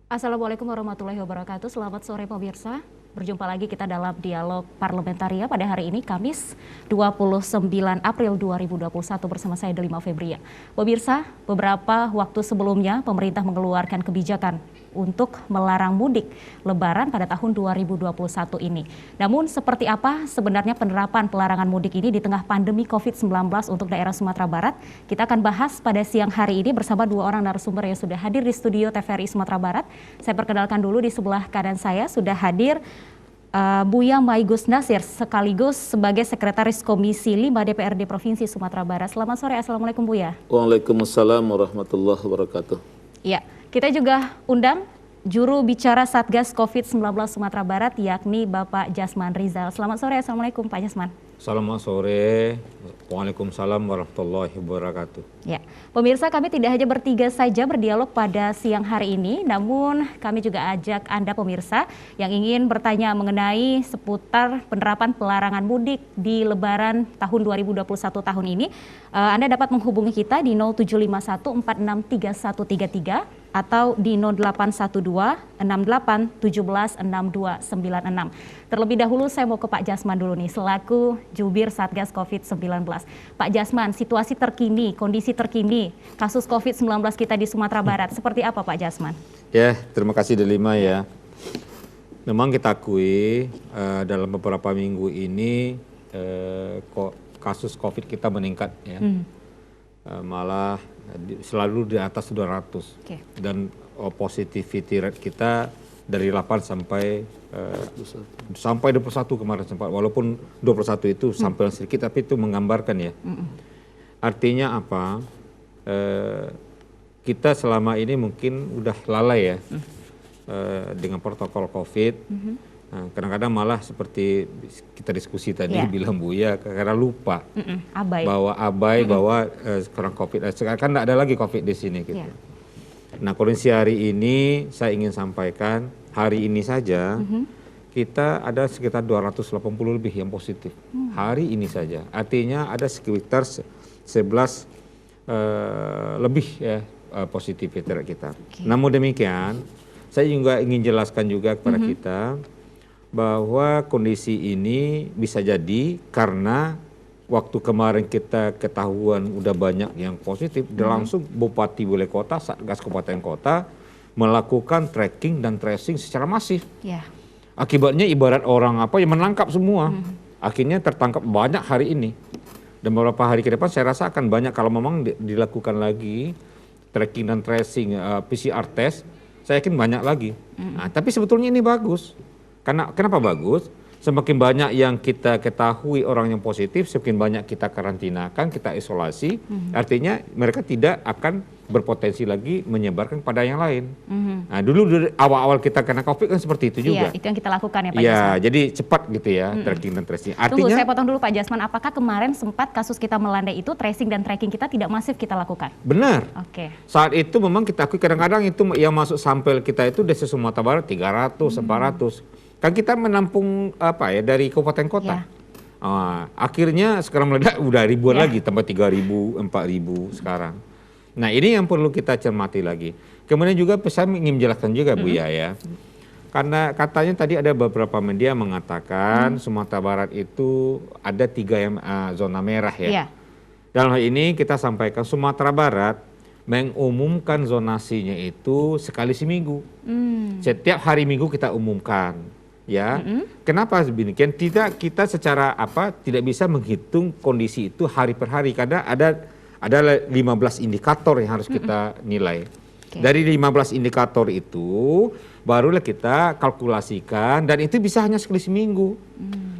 Assalamualaikum warahmatullahi wabarakatuh. Selamat sore pemirsa. Berjumpa lagi kita dalam dialog parlementaria pada hari ini Kamis 29 April 2021 bersama saya Delima Febria. Pemirsa, beberapa waktu sebelumnya pemerintah mengeluarkan kebijakan untuk melarang mudik Lebaran pada tahun 2021 ini. Namun seperti apa sebenarnya penerapan pelarangan mudik ini di tengah pandemi COVID-19 untuk daerah Sumatera Barat? Kita akan bahas pada siang hari ini bersama dua orang narasumber yang sudah hadir di studio TVRI Sumatera Barat. Saya perkenalkan dulu, di sebelah kanan saya sudah hadir Buya Maigus Nasir sekaligus sebagai Sekretaris Komisi 5 DPRD Provinsi Sumatera Barat. Selamat sore, Assalamualaikum Buya. Waalaikumsalam warahmatullahi wabarakatuh. Ya, kita juga undang juru bicara Satgas COVID-19 Sumatera Barat yakni Bapak Jasman Rizal. Selamat sore, Assalamualaikum Pak Jasman. Selamat sore, Waalaikumsalam warahmatullahi wabarakatuh. Ya, pemirsa, kami tidak hanya bertiga saja berdialog pada siang hari ini, namun kami juga ajak Anda pemirsa yang ingin bertanya mengenai seputar penerapan pelarangan mudik di Lebaran tahun 2021 tahun ini. Anda dapat menghubungi kita di 0751463133 atau di 081268176296. Terlebih dahulu saya mau ke Pak Jasman dulu nih, selaku Jubir Satgas COVID-19. Pak Jasman, situasi terkini, kondisi terkini kasus COVID-19 kita di Sumatera Barat, seperti apa Pak Jasman? Ya, terima kasih Delima ya. Memang kita akui dalam beberapa minggu ini kasus COVID kita meningkat ya. Malah selalu di atas 200. Okay. Dan positivity rate kita dari 8 sampai 21 kemarin sempat, walaupun 21 itu sampel sedikit tapi itu menggambarkan ya. Artinya apa? Kita selama ini mungkin udah lalai ya dengan protokol COVID. Nah, kadang-kadang malah seperti kita diskusi tadi bilang Buya karena lupa bahwa sekarang COVID, sekarang kan tidak ada lagi COVID di sini gitu. Nah, kondisi hari ini saya ingin sampaikan, hari ini saja kita ada sekitar 280 lebih yang positif. Hari ini saja. Artinya ada sekitar 11 lebih ya positivity rate kita. Namun demikian, saya juga ingin jelaskan juga kepada kita bahwa kondisi ini bisa jadi karena waktu kemarin kita ketahuan udah banyak yang positif, langsung Bupati Wali Kota, Satgas Kabupaten Kota melakukan tracking dan tracing secara masif. Akibatnya ibarat orang yang menangkap semua. Akhirnya tertangkap banyak hari ini. Dan beberapa hari ke depan saya rasa akan banyak kalau memang dilakukan lagi tracking dan tracing PCR test, saya yakin banyak lagi. Nah, tapi sebetulnya ini bagus. Kenapa bagus? Semakin banyak yang kita ketahui orang yang positif, semakin banyak kita karantinakan, kita isolasi, artinya mereka tidak akan berpotensi lagi menyebarkan pada yang lain. Nah, dulu dari awal-awal kita kena COVID kan seperti itu juga. Iya, itu yang kita lakukan ya Pak Jasman. Jasman. Jadi cepat gitu ya tracking dan tracing. Artinya, tunggu, saya potong dulu Pak Jasman, apakah kemarin sempat kasus kita melandai itu tracing dan tracking kita tidak masif kita lakukan? Benar. Oke. Saat itu memang kita akui kadang-kadang itu yang masuk sampel kita itu dari Sumatera Barat 300, 400. Kan kita menampung dari kabupaten kota. Akhirnya sekarang meledak udah ribuan lagi, tambah 3.000, 4.000 sekarang. Nah, ini yang perlu kita cermati lagi. Kemudian juga saya ingin menjelaskan juga Buya ya. Karena katanya tadi ada beberapa media mengatakan Sumatera Barat itu ada 3 zona merah ya. Dalam hal ini kita sampaikan Sumatera Barat mengumumkan zonasinya itu sekali seminggu. Setiap hari Minggu kita umumkan. Ya, kenapa demikian? Kita secara tidak bisa menghitung kondisi itu hari per hari karena ada 15 indikator yang harus kita nilai. Dari 15 indikator itu barulah kita kalkulasikan dan itu bisa hanya sekali seminggu.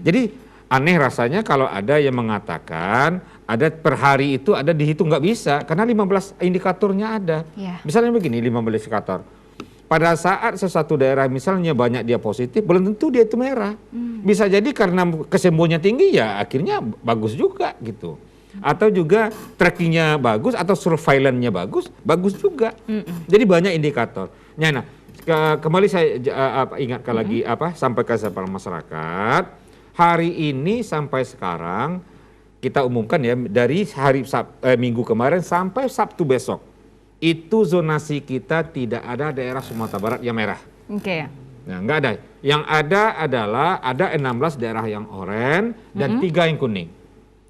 Jadi aneh rasanya kalau ada yang mengatakan ada per hari itu ada dihitung, nggak bisa karena 15 indikatornya ada. Misalnya begini, 15 indikator. Pada saat sesuatu daerah misalnya banyak dia positif, belum tentu dia itu merah. Bisa jadi karena kesembuhannya tinggi ya akhirnya bagus juga gitu. Atau juga trackingnya bagus atau surveillance-nya bagus juga. Jadi banyak indikator. Nah, kembali saya ingatkan lagi sampaikan kepada masyarakat. Hari ini sampai sekarang kita umumkan ya dari hari Minggu kemarin sampai Sabtu besok. itu zonasi kita tidak ada daerah Sumatera Barat yang merah. Oke. Nah, nggak ada. Yang ada adalah ada 16 daerah yang oranye dan 3 yang kuning.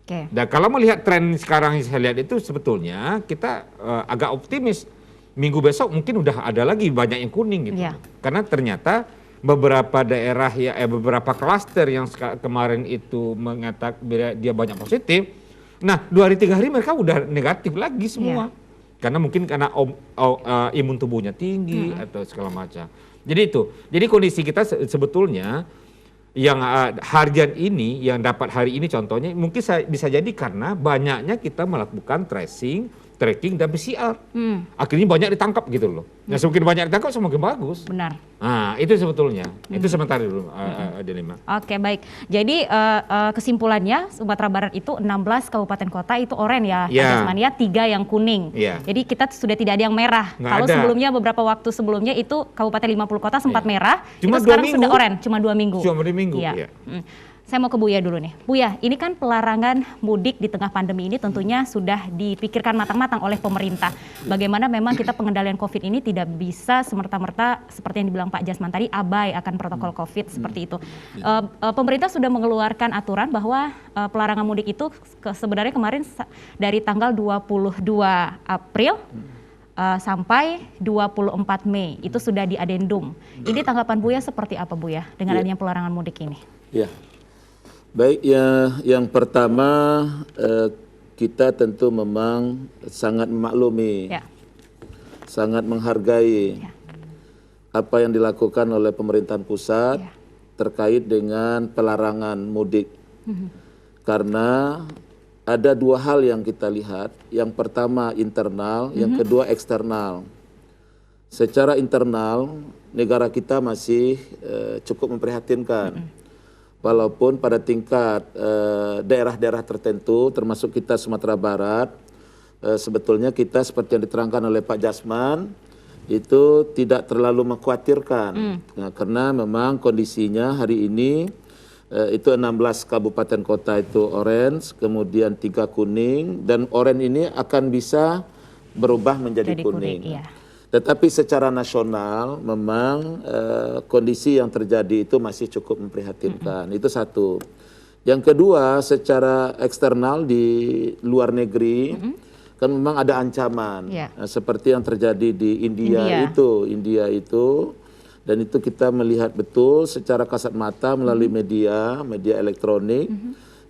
Oke. Dan kalau melihat tren sekarang yang saya lihat itu sebetulnya kita agak optimis. Minggu besok mungkin udah ada lagi banyak yang kuning gitu. Iya. Karena ternyata beberapa daerah beberapa klaster yang kemarin itu mengatakan dia banyak positif. Nah, 2 hari 3 hari mereka udah negatif lagi semua. Iya. Karena mungkin karena imun tubuhnya tinggi atau segala macam. Jadi itu. Jadi kondisi kita sebetulnya yang harian ini, yang dapat hari ini contohnya mungkin bisa jadi karena banyaknya kita melakukan tracing, tracking dan PCR. Akhirnya banyak ditangkap gitu loh. Nah, semakin banyak ditangkap semakin bagus. Benar. Nah, itu sebetulnya. Itu sementara dulu, Delima. Oke, baik. Jadi kesimpulannya Sumatera Barat itu 16 kabupaten kota itu oranye ya, Ya. Pak Jasmania, 3 yang kuning. Ya. Jadi kita sudah tidak ada yang merah. Nggak Kalau ada. sebelumnya beberapa waktu sebelumnya itu kabupaten 50 kota sempat Ya. merah, Cuma itu 2 sekarang minggu. sudah oranye, cuma 2 minggu. Cuma 2 minggu, Iya. ya. Saya mau ke Buya dulu nih. Buya, ini kan pelarangan mudik di tengah pandemi ini tentunya sudah dipikirkan matang-matang oleh pemerintah. Bagaimana memang kita pengendalian COVID ini tidak bisa semerta-merta seperti yang dibilang Pak Jasman tadi, abai akan protokol COVID seperti itu. Pemerintah sudah mengeluarkan aturan bahwa pelarangan mudik itu sebenarnya kemarin dari tanggal 22 April sampai 24 Mei itu sudah diadendum. Ini tanggapan Buya seperti apa Buya dengan adanya pelarangan mudik ini? Ya, baik ya. Yang pertama kita tentu memang sangat memaklumi, Ya. sangat menghargai Ya. apa yang dilakukan oleh pemerintahan pusat Ya. terkait dengan pelarangan mudik. Karena ada 2 hal yang kita lihat. Yang pertama internal, yang kedua eksternal. Secara internal, negara kita masih cukup memprihatinkan. Walaupun pada tingkat daerah-daerah tertentu, termasuk kita Sumatera Barat, sebetulnya kita seperti yang diterangkan oleh Pak Jasman, itu tidak terlalu mengkhawatirkan. Nah, karena memang kondisinya hari ini, itu 16 kabupaten kota itu orange, kemudian 3 kuning, dan orange ini akan bisa berubah menjadi Jadi kuning, kuning. iya. Tetapi secara nasional memang kondisi yang terjadi itu masih cukup memprihatinkan. Itu satu. Yang kedua, secara eksternal di luar negeri kan memang ada ancaman. Ya. Seperti yang terjadi di India itu. Dan itu kita melihat betul secara kasat mata melalui media elektronik,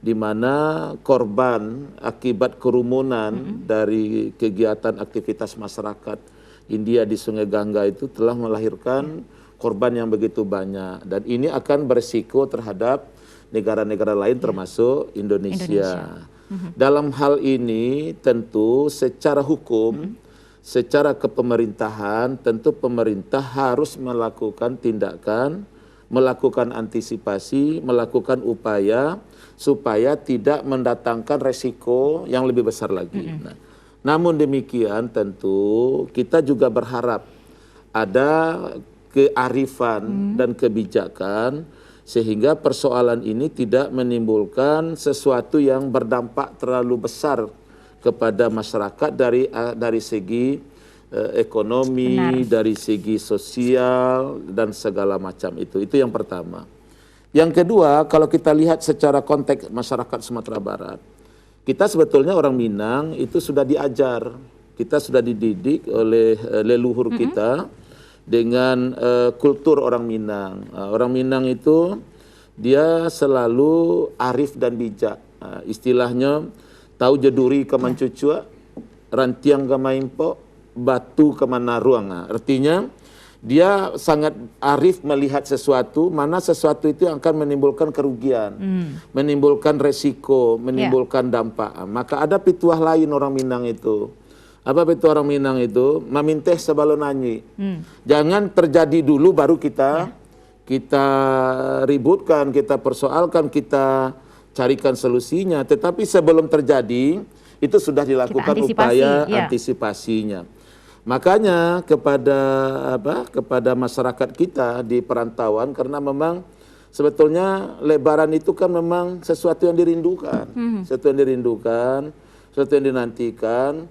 di mana korban akibat kerumunan dari kegiatan aktivitas masyarakat India di Sungai Gangga itu telah melahirkan korban yang begitu banyak. Dan ini akan beresiko terhadap negara-negara lain termasuk Indonesia. Dalam hal ini tentu secara hukum, secara kepemerintahan, tentu pemerintah harus melakukan tindakan, melakukan antisipasi, melakukan upaya supaya tidak mendatangkan resiko yang lebih besar lagi. Nah, namun demikian tentu kita juga berharap ada kearifan dan kebijakan sehingga persoalan ini tidak menimbulkan sesuatu yang berdampak terlalu besar kepada masyarakat dari segi ekonomi, dari segi sosial dan segala macam itu. Itu yang pertama. Yang kedua, kalau kita lihat secara konteks masyarakat Sumatera Barat, kita sebetulnya orang Minang itu sudah diajar, kita sudah dididik oleh leluhur kita dengan kultur orang Minang. Orang Minang itu dia selalu arif dan bijak. Istilahnya tahu jeduri ke mancucua, rantiang ke maimpo, batu ke manaruang. Artinya dia sangat arif melihat sesuatu, mana sesuatu itu yang akan menimbulkan kerugian, menimbulkan resiko, menimbulkan dampak. Maka ada pituah lain orang Minang itu. Apa pituah orang Minang itu? Maminteh sebelum nanyi. Jangan terjadi dulu baru kita ributkan, kita persoalkan, kita carikan solusinya. Tetapi sebelum terjadi itu sudah dilakukan upaya antisipasinya. Makanya kepada masyarakat kita di perantauan, karena memang sebetulnya Lebaran itu kan memang sesuatu yang dirindukan, sesuatu yang dinantikan.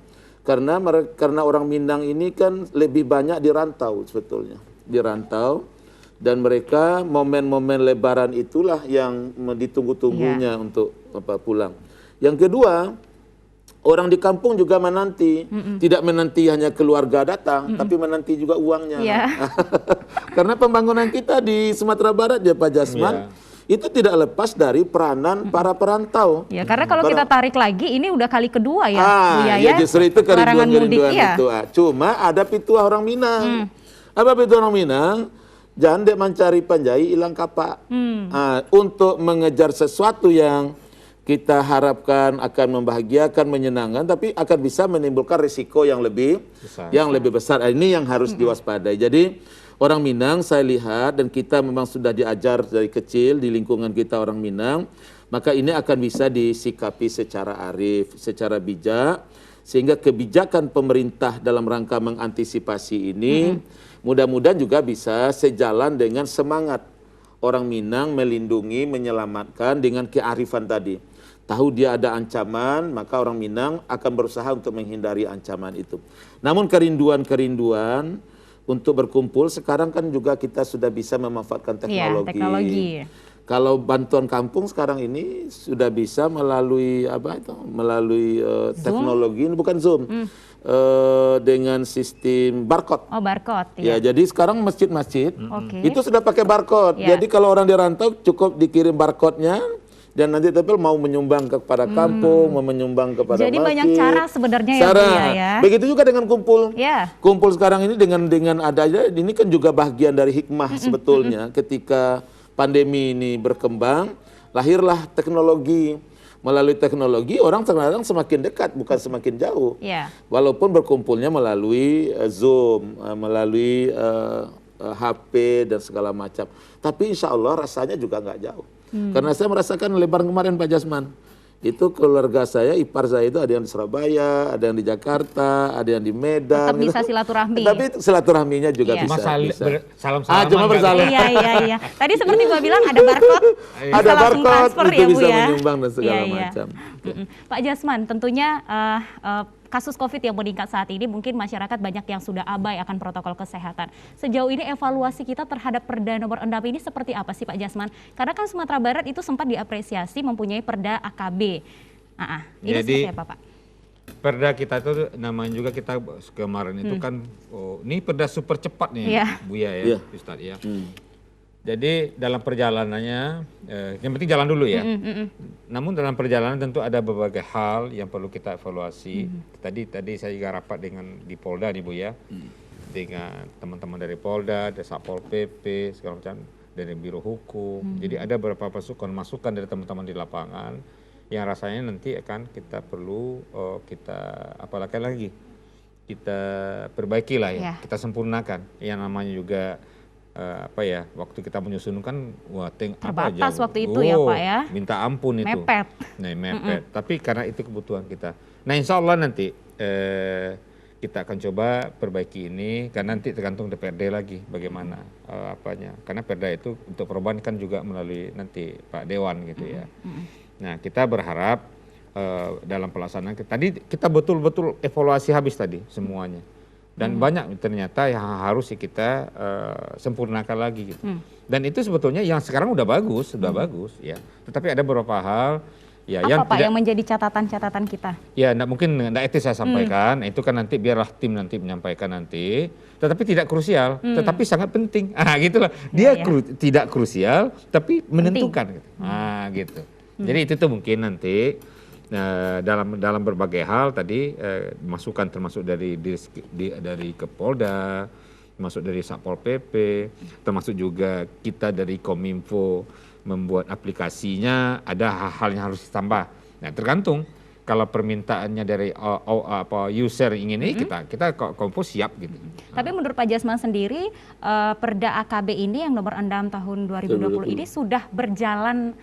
karena orang Minang ini kan lebih banyak di rantau sebetulnya, di rantau, dan mereka momen-momen Lebaran itulah yang ditunggu-tunggunya untuk pulang. Yang kedua, orang di kampung juga menanti, tidak menanti hanya keluarga datang, tapi menanti juga uangnya. Karena pembangunan kita di Sumatera Barat ya Pak Jasman, itu tidak lepas dari peranan para perantau. Ya, karena kalau kita tarik lagi, ini udah kali kedua ya, Bu Yaya. Ya justru itu kerinduan-kerinduan ya. itu. Cuma ada pituah orang Minang. Apa pituah orang Minang? Jangan dek mencari panjai hilang kapak. Untuk mengejar sesuatu yang kita harapkan akan membahagiakan, menyenangkan, tapi akan bisa menimbulkan risiko yang lebih besar. Ini yang harus diwaspadai. Jadi orang Minang saya lihat, dan kita memang sudah diajar dari kecil di lingkungan kita orang Minang, maka ini akan bisa disikapi secara arif, secara bijak, sehingga kebijakan pemerintah dalam rangka mengantisipasi ini mudah-mudahan juga bisa sejalan dengan semangat orang Minang melindungi, menyelamatkan dengan kearifan tadi. Tahu dia ada ancaman, maka orang Minang akan berusaha untuk menghindari ancaman itu. Namun kerinduan-kerinduan untuk berkumpul, sekarang kan juga kita sudah bisa memanfaatkan teknologi. Teknologi. Kalau bantuan kampung sekarang ini sudah bisa melalui melalui teknologi, ini bukan Zoom, dengan sistem barcode. Oh, barcode. Ya, jadi sekarang masjid-masjid itu sudah pakai barcode. Jadi kalau orang di rantau cukup dikirim barcode-nya, dan nanti tapi mau menyumbang kepada kampung, mau menyumbang kepada jadi masjid. banyak cara sebenarnya ya. Begitu juga dengan kumpul. Ya. Kumpul sekarang ini dengan adanya, ini kan juga bagian dari hikmah sebetulnya. Ketika pandemi ini berkembang, lahirlah teknologi. Melalui teknologi orang terkadang semakin dekat, bukan semakin jauh. Walaupun berkumpulnya melalui Zoom, melalui HP dan segala macam. Tapi insya Allah rasanya juga nggak jauh. Karena saya merasakan Lebaran kemarin Pak Jasman, itu keluarga saya, ipar saya itu ada yang di Surabaya, ada yang di Jakarta, ada yang di Medan. Tetap bisa silaturahmi. Tapi silaturahminya juga bisa. Salam-salaman. Cuma bersalam. Iya. Tadi seperti Mbak bilang ada barcode. Ada barcode, itu ya, bisa Bu, ya? menyumbang dan segala macam. Pak Jasman, tentunya kasus COVID yang meningkat saat ini, mungkin masyarakat banyak yang sudah abai akan protokol kesehatan. Sejauh ini evaluasi kita terhadap Perda nomor 6 ini seperti apa sih Pak Jasman? Karena kan Sumatera Barat itu sempat diapresiasi mempunyai Perda AKB. Ini seperti apa Pak? Perda kita itu namanya juga kita kemarin itu kan, ini perda super cepat nih Bu ya, Ustadz ya. Jadi dalam perjalanannya, yang penting jalan dulu ya. Namun dalam perjalanan tentu ada berbagai hal yang perlu kita evaluasi. Tadi saya juga rapat dengan di Polda nih Bu ya, dengan teman-teman dari Polda, dari Satpol PP, segala macam, dari Biro Hukum. Jadi ada beberapa masukan dari teman-teman di lapangan yang rasanya nanti akan kita perlu apalagi lagi kita perbaiki lah ya, kita sempurnakan. Yang namanya juga waktu kita menyusun kan terbatas waktu itu ya Pak ya. Minta ampun itu. Mepet. Mepet. Tapi karena itu kebutuhan kita. Nah insya Allah nanti kita akan coba perbaiki ini, karena nanti tergantung DPRD lagi bagaimana karena Perda itu untuk perubahan kan juga melalui nanti Pak Dewan gitu ya. Nah kita berharap dalam pelaksanaan tadi kita betul-betul evaluasi habis tadi semuanya. Dan banyak ternyata yang harus kita sempurnakan lagi gitu. Dan itu sebetulnya yang sekarang udah bagus ya. Tetapi ada beberapa hal ya yang menjadi catatan-catatan kita. Ya, mungkin enggak etis saya sampaikan. Itu kan nanti biarlah tim nanti menyampaikan nanti. Tetapi tidak krusial, tetapi sangat penting. Gitulah. Dia tidak krusial tapi menentukan gitu. Gitu. Jadi itu tuh mungkin nanti dalam berbagai hal tadi masukan termasuk dari Kepolda, termasuk dari Satpol PP, termasuk juga kita dari Kominfo membuat aplikasinya, ada hal-hal yang harus ditambah. Nah tergantung kalau permintaannya dari user ingin ini kita Kominfo siap gitu. Tapi menurut Pak Jasman sendiri Perda AKB ini yang nomor 6 tahun 2020 ini sudah berjalan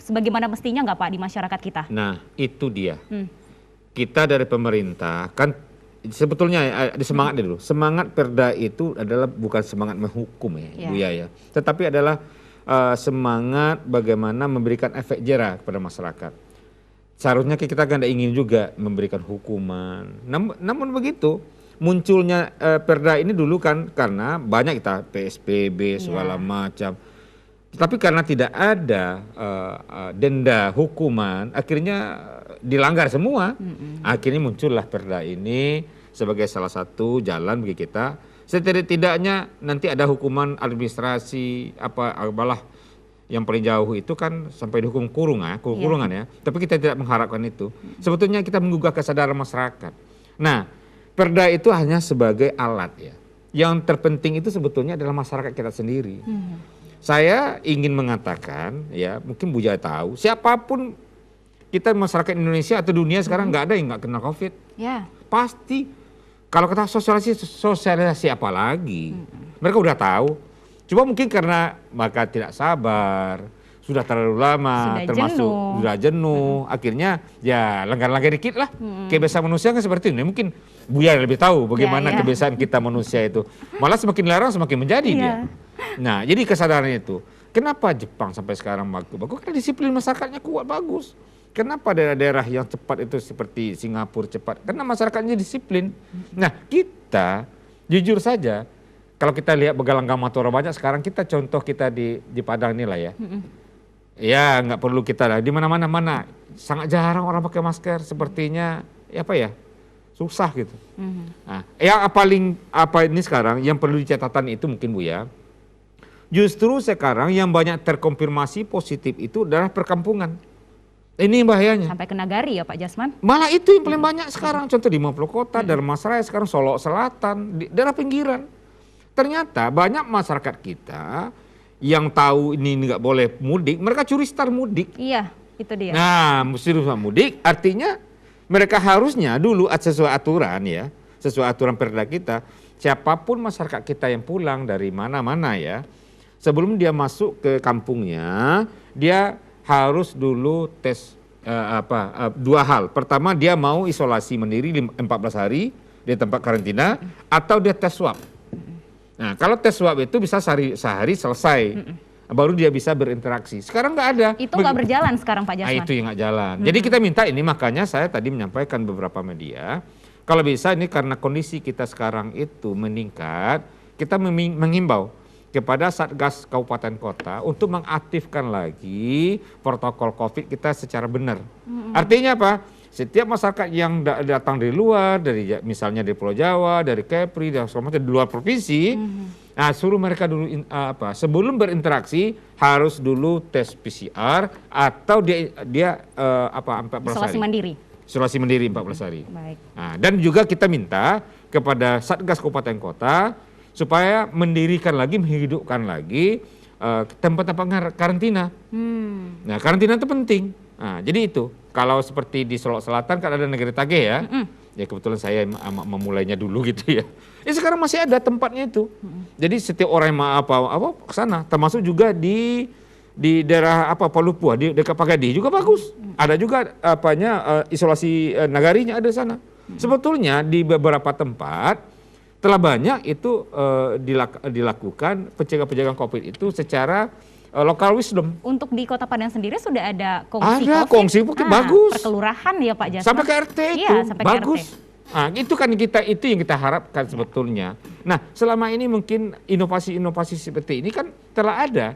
sebagaimana mestinya nggak Pak di masyarakat kita? Nah itu dia. Kita dari pemerintah kan sebetulnya ada semangat dulu. Semangat Perda itu adalah bukan semangat menghukum ya, Bu ya. Tetapi adalah semangat bagaimana memberikan efek jera kepada masyarakat. seharusnya kita kan tidak ingin juga memberikan hukuman. Namun begitu, munculnya perda ini dulu kan karena banyak kita PSBB segala macam. Tapi karena tidak ada denda hukuman, akhirnya dilanggar semua. Akhirnya muncullah perda ini sebagai salah satu jalan bagi kita. Setidak-tidaknya nanti ada hukuman administrasi apalah yang paling jauh itu kan sampai dihukum kurungan ya. Tapi kita tidak mengharapkan itu. Sebetulnya kita menggugah kesadaran masyarakat. Nah, perda itu hanya sebagai alat ya. Yang terpenting itu sebetulnya adalah masyarakat kita sendiri. Saya ingin mengatakan ya, mungkin Buya tahu, siapapun kita masyarakat Indonesia atau dunia sekarang nggak ada yang nggak kena COVID. Ya. Pasti. Kalau kata sosialisasi apa lagi? Mereka udah tahu. Cuma mungkin karena mereka tidak sabar, sudah terlalu lama, sudah jenuh. Akhirnya ya langgar-langgar dikit lah. Kebiasaan manusia kan seperti ini. Mungkin Buya lebih tahu bagaimana kebiasaan kita manusia itu. Malah semakin larang semakin menjadi dia. Nah, jadi kesadaran itu. Kenapa Jepang sampai sekarang bagus? Karena disiplin masyarakatnya kuat, bagus. Kenapa daerah-daerah yang cepat itu seperti Singapura cepat? Karena masyarakatnya disiplin. Nah, kita jujur saja, kalau kita lihat Begalang Gamatora banyak sekarang, kita contoh kita di Padang ini lah ya. Ya nggak perlu kita lah, di mana-mana sangat jarang orang pakai masker, sepertinya susah gitu. Nah, yang ini sekarang yang perlu dicatatan itu mungkin Buya, justru sekarang yang banyak terkonfirmasi positif itu adalah perkampungan. Ini bahayanya. Sampai ke Nagari ya Pak Jasman? Malah itu yang paling banyak sekarang. Contoh di 50 kota, Darmasraya sekarang, Solok Selatan, di daerah pinggiran. Ternyata banyak masyarakat kita yang tahu ini nggak boleh mudik, mereka curi start mudik. Iya, itu dia. Nah, mesti mudik artinya mereka harusnya dulu sesuai aturan ya, sesuai aturan perda kita, siapapun masyarakat kita yang pulang dari mana-mana ya, sebelum dia masuk ke kampungnya, dia harus dulu tes dua hal. Pertama, dia mau isolasi mandiri 14 hari di tempat karantina atau dia tes swab. Nah, kalau tes swab itu bisa sehari selesai. Baru dia bisa berinteraksi. Sekarang nggak ada. Itu nggak berjalan sekarang Pak Jasman. Nah, itu yang nggak jalan. Jadi kita minta ini, makanya saya tadi menyampaikan beberapa media, kalau bisa ini karena kondisi kita sekarang itu meningkat, kita mengimbau kepada Satgas Kabupaten Kota untuk mengaktifkan lagi protokol COVID kita secara benar. Artinya apa? Setiap masyarakat yang datang dari luar, misalnya dari Pulau Jawa, dari Kepri, dari luar provinsi, nah suruh mereka dulu sebelum berinteraksi harus dulu tes PCR atau dia 14 isolasi hari. Mandiri. Isolasi mandiri 14 hari. Baik. Nah, dan juga kita minta kepada Satgas Kabupaten Kota supaya mendirikan lagi, menghidupkan lagi tempat-tempat karantina. Nah, karantina itu penting. Nah, jadi itu. Kalau seperti di Solok Selatan kan ada Negeri Tage ya. Ya kebetulan saya memulainya dulu gitu ya. Sekarang masih ada tempatnya itu. Jadi setiap orang yang mau ke sana, termasuk juga di daerah Palupua, di dekat Pagadi juga bagus. Ada juga isolasi nagarinya ada di sana. Sebetulnya di beberapa tempat telah banyak itu dilakukan pencegahan COVID itu secara local wisdom. Untuk di Kota Padang sendiri sudah ada kongsi ada COVID. kongsi COVID bagus. Perkelurahan ya Pak Jasman. Sampai ke RT itu sampai bagus. Ke RT. Nah, itu kan itu yang kita harapkan sebetulnya. Nah, selama ini mungkin inovasi-inovasi seperti ini kan telah ada.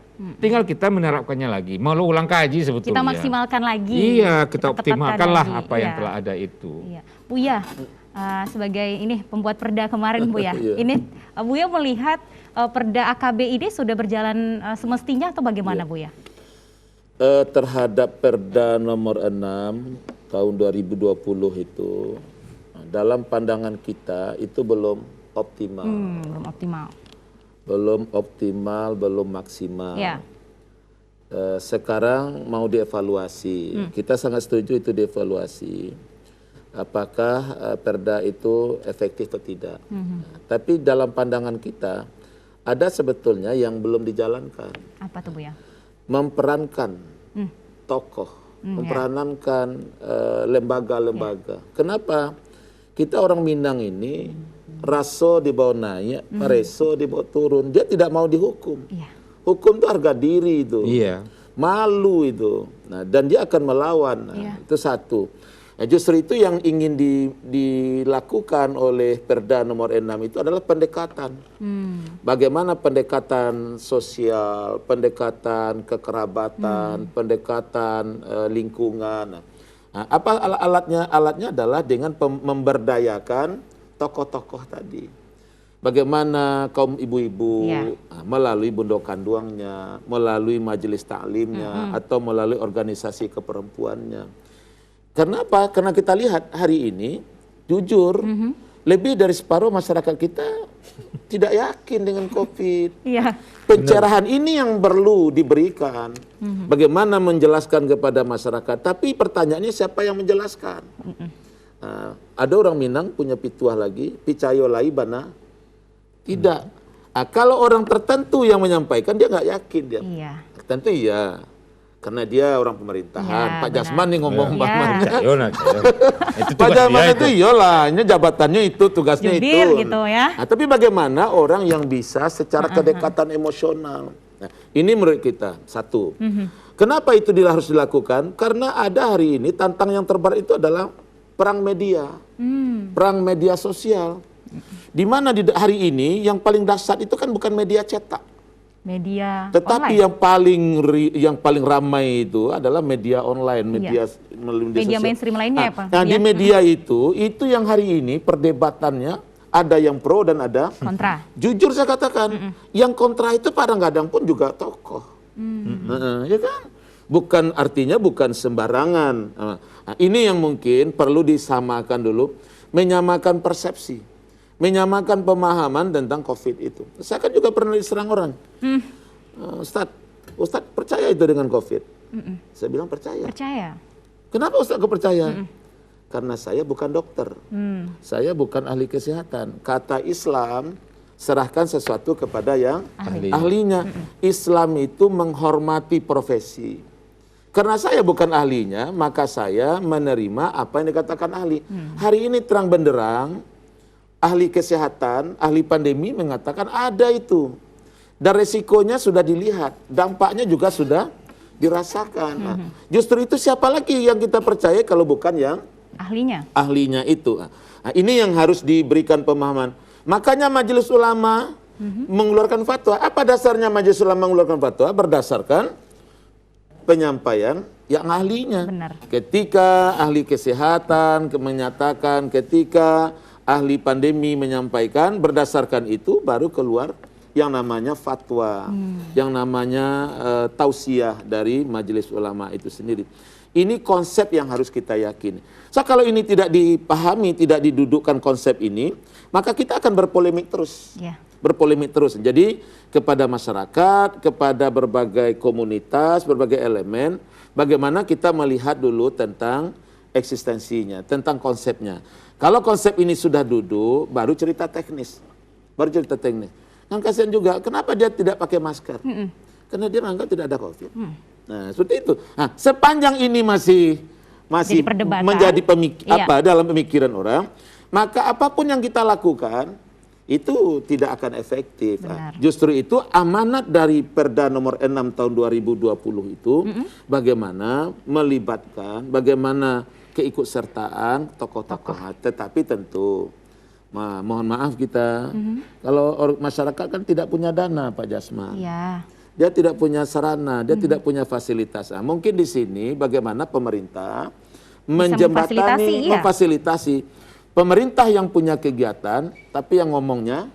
Tinggal kita menerapkannya lagi. Mau ulang kaji sebetulnya. Kita maksimalkan lagi. Iya, kita optimalkan lah lagi. apa yang telah ada itu. Iya. Buya, sebagai ini pembuat perda kemarin Buya, ini Buya melihat perda AKB ini sudah berjalan semestinya atau bagaimana Buya? Terhadap perda nomor 6 tahun 2020 itu, dalam pandangan kita itu belum optimal. Belum optimal. Belum optimal, belum maksimal. Ya. Sekarang mau dievaluasi. Kita sangat setuju itu dievaluasi. Apakah perda itu efektif atau tidak. Tapi dalam pandangan kita, ada sebetulnya yang belum dijalankan. Apa tuh Buya? Memperankan tokoh, memperankan lembaga-lembaga. Kenapa? Kita orang Minang ini raso dibawa naik, reso dibawa turun. Dia tidak mau dihukum. Hukum itu harga diri itu. Iya. malu itu. Nah, dan dia akan melawan. Nah, itu satu. Nah, justru itu yang ingin dilakukan oleh Perda nomor 6 itu adalah pendekatan. Bagaimana pendekatan sosial, pendekatan kekerabatan, pendekatan lingkungan. Nah, apa alatnya? Alatnya adalah dengan memberdayakan tokoh-tokoh tadi. Bagaimana kaum ibu-ibu melalui bundo kanduangnya, melalui majelis taklimnya, atau melalui organisasi keperempuannya. Karena apa? Karena kita lihat hari ini, jujur, lebih dari separuh masyarakat kita tidak yakin dengan COVID. Pencerahan ini yang perlu diberikan. Bagaimana menjelaskan kepada masyarakat. Tapi pertanyaannya siapa yang menjelaskan? Ada orang Minang punya pituah lagi, picayo lai bana. Tidak. Kalau orang tertentu yang menyampaikan, dia nggak yakin. Dia. Tentu iya. Karena dia orang pemerintahan. Pak Jasman nih ngomong banget. Pak Jasman itu iyalah, jabatannya itu, tugasnya Jubir, itu. Gitu ya. Nah, tapi bagaimana orang yang bisa secara kedekatan emosional? Nah, ini menurut kita satu. Kenapa itu harus dilakukan? Karena ada hari ini tantang yang terberat itu adalah perang media, perang media sosial. Di mana hari ini yang paling dahsyat itu kan bukan media cetak. Media tetapi online. yang paling ramai itu adalah media online, media mainstream lainnya ya Pak. Nah, di media itu yang hari ini perdebatannya ada yang pro dan ada kontra. Jujur saya katakan, yang kontra itu kadang-kadang pun juga tokoh. Ya kan? Artinya bukan sembarangan. Nah, ini yang mungkin perlu disamakan dulu, menyamakan persepsi. Menyamakan pemahaman tentang COVID itu. Saya kan juga pernah diserang orang. Ustadz percaya itu dengan COVID? Saya bilang percaya. Percaya. Kenapa Ustadz percaya? Karena saya bukan dokter. Saya bukan ahli kesehatan. Kata Islam, serahkan sesuatu kepada yang ahlinya. Islam itu menghormati profesi. Karena saya bukan ahlinya, maka saya menerima apa yang dikatakan ahli. Hari ini terang benderang, ahli kesehatan, ahli pandemi mengatakan ada itu. Dan resikonya sudah dilihat, dampaknya juga sudah dirasakan. Nah, justru itu siapa lagi yang kita percaya kalau bukan yang ahlinya itu. Nah, ini yang harus diberikan pemahaman. Makanya Majelis Ulama mengeluarkan fatwa. Apa dasarnya Majelis Ulama mengeluarkan fatwa? Berdasarkan penyampaian yang ahlinya. Benar. Ketika ahli kesehatan menyatakan, ketika ahli pandemi menyampaikan, berdasarkan itu baru keluar yang namanya fatwa, yang namanya tausiah dari Majelis Ulama itu sendiri. Ini konsep yang harus kita yakini. So kalau ini tidak dipahami, tidak didudukkan konsep ini, maka kita akan berpolemik terus. Berpolemik terus. Jadi kepada masyarakat, kepada berbagai komunitas, berbagai elemen, bagaimana kita melihat dulu tentang eksistensinya, tentang konsepnya. Kalau konsep ini sudah duduk, baru cerita teknis. Yang kasihan juga, kenapa dia tidak pakai masker? Karena dia menganggap tidak ada COVID. Nah, seperti itu. Nah, sepanjang ini masih menjadi dalam pemikiran orang, maka apapun yang kita lakukan itu tidak akan efektif. Nah, justru itu amanat dari Perda nomor 6 tahun 2020 itu bagaimana melibatkan, bagaimana keikutsertaan tokoh-tokoh. Tetapi tentu mohon maaf kita kalau masyarakat kan tidak punya dana Pak Jasman. Dia tidak punya sarana, dia tidak punya fasilitas. Nah, mungkin di sini bagaimana pemerintah menjembatani, memfasilitasi pemerintah yang punya kegiatan tapi yang ngomongnya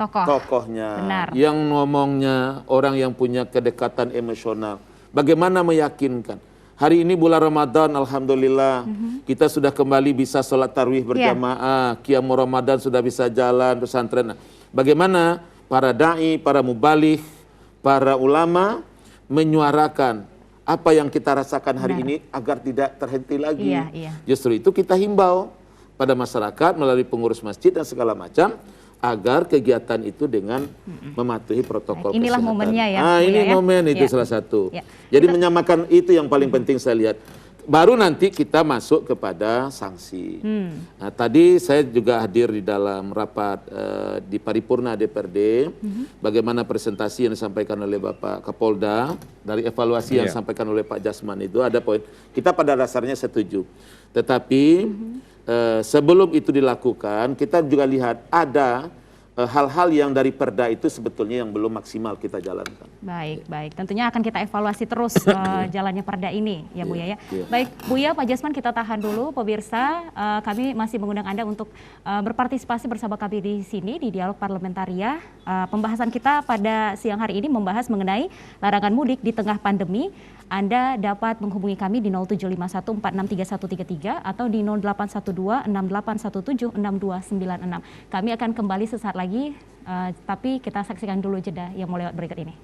tokohnya, yang ngomongnya orang yang punya kedekatan emosional. Bagaimana meyakinkan? Hari ini bulan Ramadan, alhamdulillah kita sudah kembali bisa sholat tarawih berjamaah, qiyam Ramadan sudah bisa jalan, pesantren. Bagaimana para dai, para mubaligh, para ulama menyuarakan apa yang kita rasakan hari ini agar tidak terhenti lagi. Justru itu kita himbau pada masyarakat melalui pengurus masjid dan segala macam agar kegiatan itu dengan mematuhi protokol inilah kesehatan. Momennya ya. Ini momen itu salah satu. Jadi menyamakan itu yang paling penting saya lihat. baru nanti kita masuk kepada sanksi. Nah, tadi saya juga hadir di dalam rapat di paripurna DPRD, bagaimana presentasi yang disampaikan oleh Bapak Kapolda, dari evaluasi yang disampaikan oleh Pak Jasman itu ada poin, kita pada dasarnya setuju. Tetapi sebelum itu dilakukan, kita juga lihat ada hal-hal yang dari perda itu sebetulnya yang belum maksimal kita jalankan. Baik, baik. Tentunya akan kita evaluasi terus jalannya perda ini, ya Buya ya. Baik, Buya, Pak Jasman, kita tahan dulu, pemirsa. Kami masih mengundang Anda untuk berpartisipasi bersama kami di sini di Dialog Parlementaria. Pembahasan kita pada siang hari ini membahas mengenai larangan mudik di tengah pandemi. Anda dapat menghubungi kami di 0751463133 atau di 081268176296. Kami akan kembali sesaat lagi, tapi kita saksikan dulu jeda yang mau lewat berikut ini.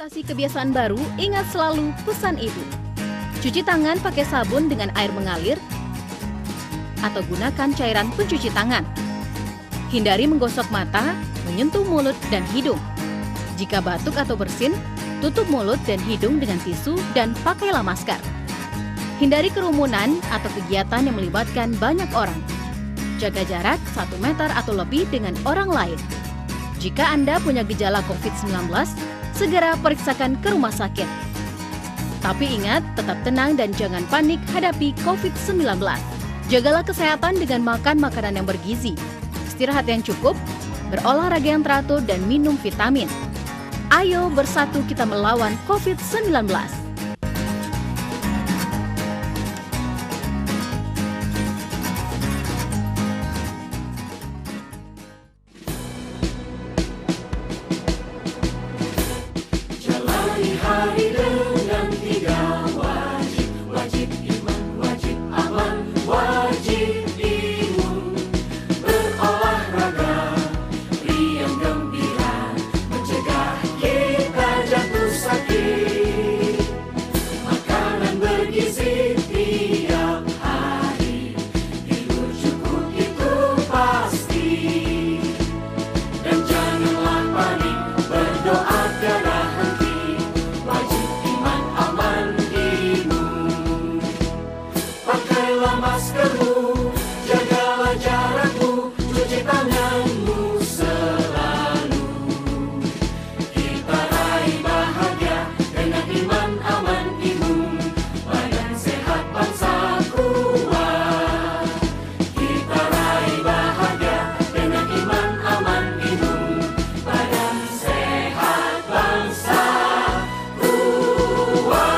Adaptasi kebiasaan baru, ingat selalu pesan ibu. Cuci tangan pakai sabun dengan air mengalir atau gunakan cairan pencuci tangan. Hindari menggosok mata, menyentuh mulut dan hidung. Jika batuk atau bersin, tutup mulut dan hidung dengan tisu dan pakailah masker. Hindari kerumunan atau kegiatan yang melibatkan banyak orang. Jaga jarak 1 meter atau lebih dengan orang lain. Jika Anda punya gejala COVID-19, segera periksakan ke rumah sakit. Tapi ingat, tetap tenang dan jangan panik hadapi COVID-19. Jagalah kesehatan dengan makan makanan yang bergizi, istirahat yang cukup, berolahraga yang teratur, dan minum vitamin. Ayo bersatu kita melawan COVID-19. Jalani hari dengan 3 wajib, wajib iman, wajib aman, wajib imun. Berolahraga, riang gembira, mencegah kita jatuh sakit. Makanan bergizi tiap hari, tidur cukup itu pasti. Dan janganlah panik, berdoa tiada henti. Wajib iman, aman, imun. Pakailah maskermu, jagalah jarakmu, cuci tanganmu selalu. Kita raih bahagia dengan iman, aman, imun. Badan sehat, bangsa kuat. Kita raih bahagia dengan iman, aman, imun. Badan sehat, bangsa kuat.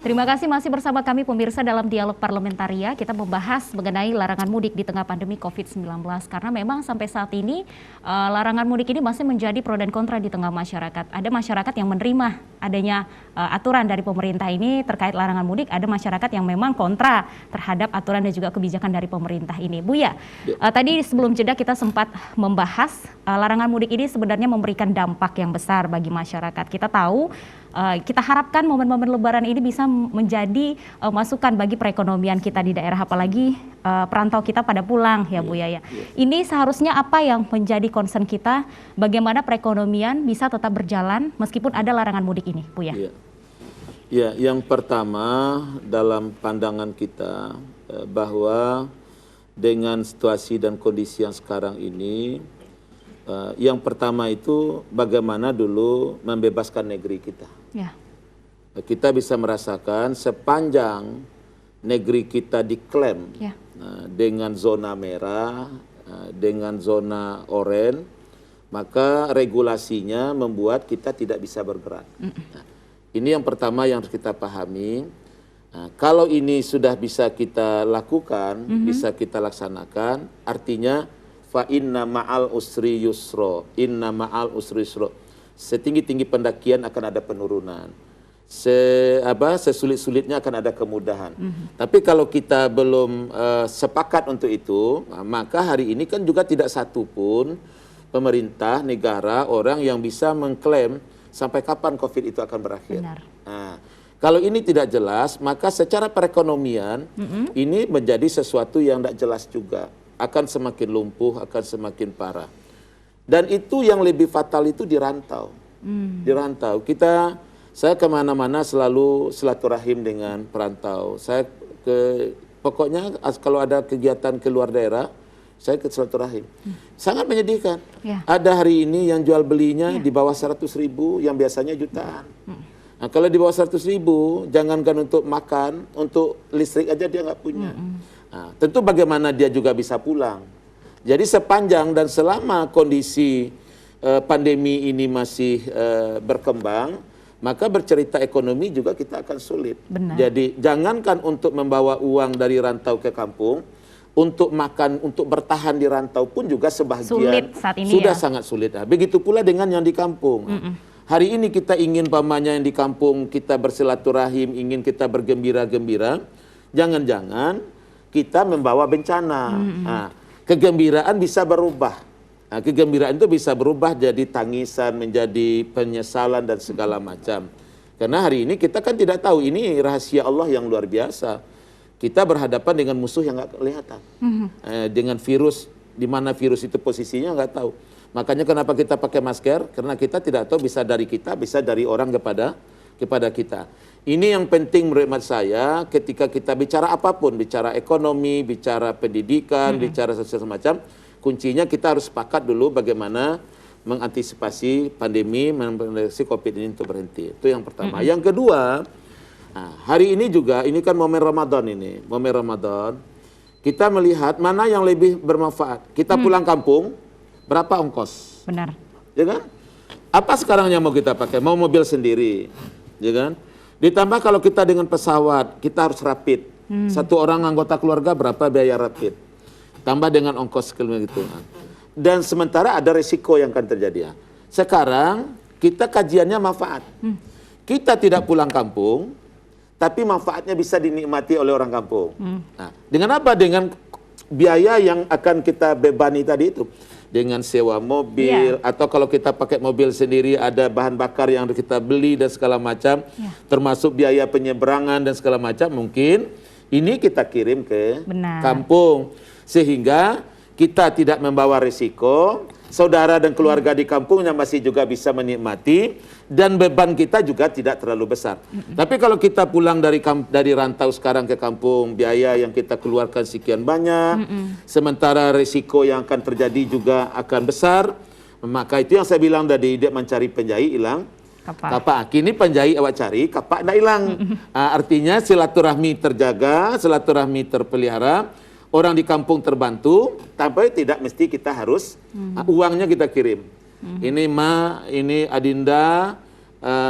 Terima kasih masih bersama kami pemirsa dalam Dialog Parlementaria. Kita membahas mengenai larangan mudik di tengah pandemi COVID-19. Karena memang sampai saat ini larangan mudik ini masih menjadi pro dan kontra di tengah masyarakat. Ada masyarakat yang menerima adanya aturan dari pemerintah ini terkait larangan mudik. Ada masyarakat yang memang kontra terhadap aturan dan juga kebijakan dari pemerintah ini. Buya, tadi sebelum jeda kita sempat membahas larangan mudik ini sebenarnya memberikan dampak yang besar bagi masyarakat. Kita tahu, kita harapkan momen-momen Lebaran ini bisa menjadi masukan bagi perekonomian kita di daerah, apalagi perantau kita pada pulang ya Bu ya. Ini seharusnya apa yang menjadi concern kita, bagaimana perekonomian bisa tetap berjalan meskipun ada larangan mudik ini Bu ya? Ya, yang pertama dalam pandangan kita bahwa dengan situasi dan kondisi yang sekarang ini, yang pertama itu bagaimana dulu membebaskan negeri kita. Ya. Kita bisa merasakan sepanjang negeri kita diklaim dengan zona merah, dengan zona oranye, maka regulasinya membuat kita tidak bisa bergerak. Nah, ini yang pertama yang harus kita pahami. Nah, kalau ini sudah bisa kita lakukan, bisa kita laksanakan, artinya fa inna ma'al usri yusro, inna ma'al usri yusro. Setinggi-tinggi pendakian akan ada penurunan. Sesulit-sulitnya akan ada kemudahan. Tapi kalau kita belum sepakat untuk itu, maka hari ini kan juga tidak satu pun pemerintah, negara, orang yang bisa mengklaim sampai kapan COVID itu akan berakhir. Nah, kalau ini tidak jelas, maka secara perekonomian ini menjadi sesuatu yang tidak jelas juga. akan semakin lumpuh, akan semakin parah. Dan itu yang lebih fatal itu di rantau. Di rantau. Saya kemana-mana selalu silaturahim dengan perantau. Pokoknya kalau ada kegiatan ke luar daerah, saya ke silaturahim. Sangat menyedihkan. Ada hari ini yang jual belinya di bawah 100.000, yang biasanya jutaan. Nah, kalau di bawah 100.000, jangankan untuk makan, untuk listrik aja dia nggak punya. Nah, tentu bagaimana dia juga bisa pulang. Jadi sepanjang dan selama kondisi pandemi ini masih berkembang, maka bercerita ekonomi juga kita akan sulit. Benar. Jadi jangankan untuk membawa uang dari rantau ke kampung, untuk makan, untuk bertahan di rantau pun juga sebagian sulit saat ini sudah ya. sangat sulit. Nah, begitu pula dengan yang di kampung. Hari ini kita ingin pamannya yang di kampung, kita bersilaturahim, ingin kita bergembira-gembira, jangan-jangan kita membawa bencana. Nah, kegembiraan bisa berubah. Nah, kegembiraan itu bisa berubah jadi tangisan, menjadi penyesalan dan segala macam. Karena hari ini kita kan tidak tahu, ini rahasia Allah yang luar biasa. Kita berhadapan dengan musuh yang nggak kelihatan, dengan virus, di mana virus itu posisinya nggak tahu. Makanya kenapa kita pakai masker? Karena kita tidak tahu, bisa dari kita, bisa dari orang kepada kita. Ini yang penting menurut saya ketika kita bicara apapun, bicara ekonomi, bicara pendidikan, bicara sesuatu macam, kuncinya kita harus sepakat dulu bagaimana mengantisipasi pandemi, mengantisipasi COVID ini untuk berhenti. Itu yang pertama. Yang kedua, nah, hari ini juga, ini kan momen Ramadan ini, momen Ramadan, kita melihat mana yang lebih bermanfaat. Kita pulang kampung, berapa ongkos? Benar. Ya kan? Apa sekarang yang mau kita pakai? Mau mobil sendiri, ya kan? Ditambah kalau kita dengan pesawat, kita harus rapid. Satu orang anggota keluarga berapa biaya rapid? Tambah dengan ongkos gitu. Dan sementara ada risiko yang akan terjadi. Ya. Sekarang kita kajiannya manfaat. Kita tidak pulang kampung, tapi manfaatnya bisa dinikmati oleh orang kampung. Nah, dengan apa? Dengan biaya yang akan kita bebani tadi itu. Dengan sewa mobil, atau kalau kita pakai mobil sendiri ada bahan bakar yang kita beli dan segala macam, termasuk biaya penyeberangan dan segala macam, mungkin ini kita kirim ke kampung. Sehingga kita tidak membawa risiko, saudara dan keluarga di kampungnya masih juga bisa menikmati, dan beban kita juga tidak terlalu besar. Tapi kalau kita pulang dari rantau sekarang ke kampung, biaya yang kita keluarkan sekian banyak, sementara risiko yang akan terjadi juga akan besar, maka itu yang saya bilang tadi, dia mencari penjahit hilang kapak. Kini penjahit awak cari, kapak tidak hilang. Artinya silaturahmi terjaga, silaturahmi terpelihara, orang di kampung terbantu, tapi tidak mesti kita harus uangnya kita kirim. Ini ini Adinda,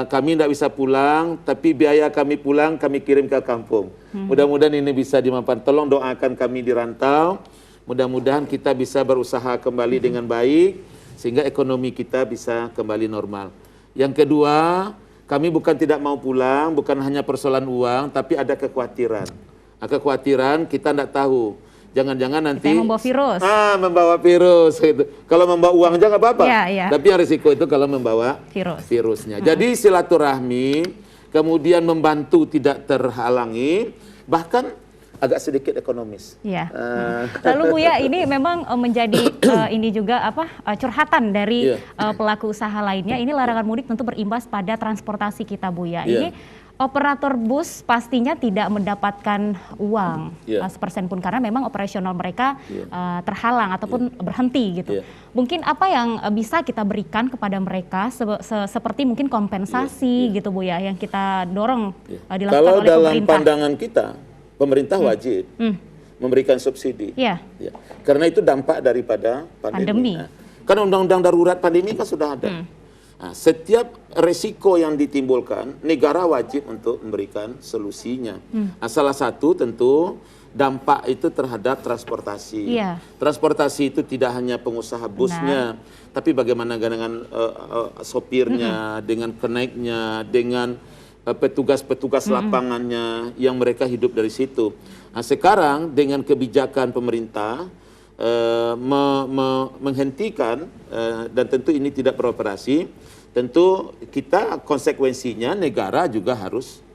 kami tidak bisa pulang, tapi biaya kami pulang kami kirim ke kampung. Mudah-mudahan ini bisa dimanfaatkan. Tolong doakan kami di rantau. Mudah-mudahan kita bisa berusaha kembali dengan baik, sehingga ekonomi kita bisa kembali normal. Yang kedua, kami bukan tidak mau pulang, bukan hanya persoalan uang, tapi ada kekhawatiran. Kekhawatiran kita tidak tahu. Jangan-jangan nanti membawa virus. Membawa virus gitu. Kalau membawa uang aja nggak apa-apa. Tapi yang risiko itu kalau membawa virusnya. Jadi silaturahmi, kemudian membantu tidak terhalangi, bahkan agak sedikit ekonomis. Lalu Buya, ini memang menjadi ini juga curhatan dari pelaku usaha lainnya. Ini larangan mudik tentu berimbas pada transportasi kita, Buya. Ini operator bus pastinya tidak mendapatkan uang sepersen pun, karena memang operasional mereka terhalang ataupun berhenti gitu. Mungkin apa yang bisa kita berikan kepada mereka seperti mungkin kompensasi gitu, Bu ya, yang kita dorong dilakukan kalau oleh dalam pemerintah. Pandangan kita, pemerintah wajib memberikan subsidi. Karena itu dampak daripada pandemi. Nah, kan undang-undang darurat pandemi kan sudah ada. Nah, setiap resiko yang ditimbulkan, negara wajib untuk memberikan solusinya. Nah, salah satu tentu dampak itu terhadap transportasi. Transportasi itu tidak hanya pengusaha busnya, tapi bagaimana dengan sopirnya, dengan kenaiknya, dengan petugas-petugas lapangannya yang mereka hidup dari situ. Nah, sekarang dengan kebijakan pemerintah menghentikan dan tentu ini tidak beroperasi, tentu kita konsekuensinya negara juga harus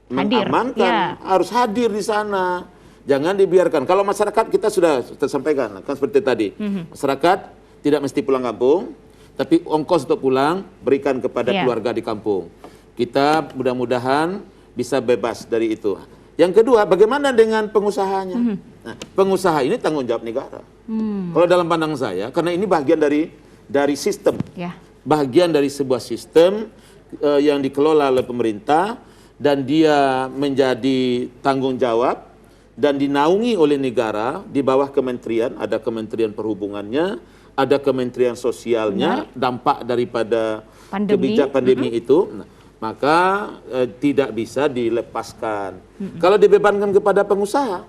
mengamankan, harus hadir di sana Jangan dibiarkan. Kalau masyarakat kita sudah sampaikan, kan seperti tadi. Masyarakat tidak mesti pulang kampung, tapi ongkos untuk pulang berikan kepada keluarga di kampung. Kita mudah-mudahan bisa bebas dari itu. Yang kedua, bagaimana dengan pengusahanya? Nah, pengusaha ini tanggung jawab negara. Kalau dalam pandangan saya, karena ini bagian dari sistem, bagian dari sebuah sistem yang dikelola oleh pemerintah dan dia menjadi tanggung jawab dan dinaungi oleh negara di bawah kementerian, ada kementerian perhubungannya, ada kementerian sosialnya, dampak daripada kebijakan pandemi itu, maka tidak bisa dilepaskan. Kalau dibebankan kepada pengusaha,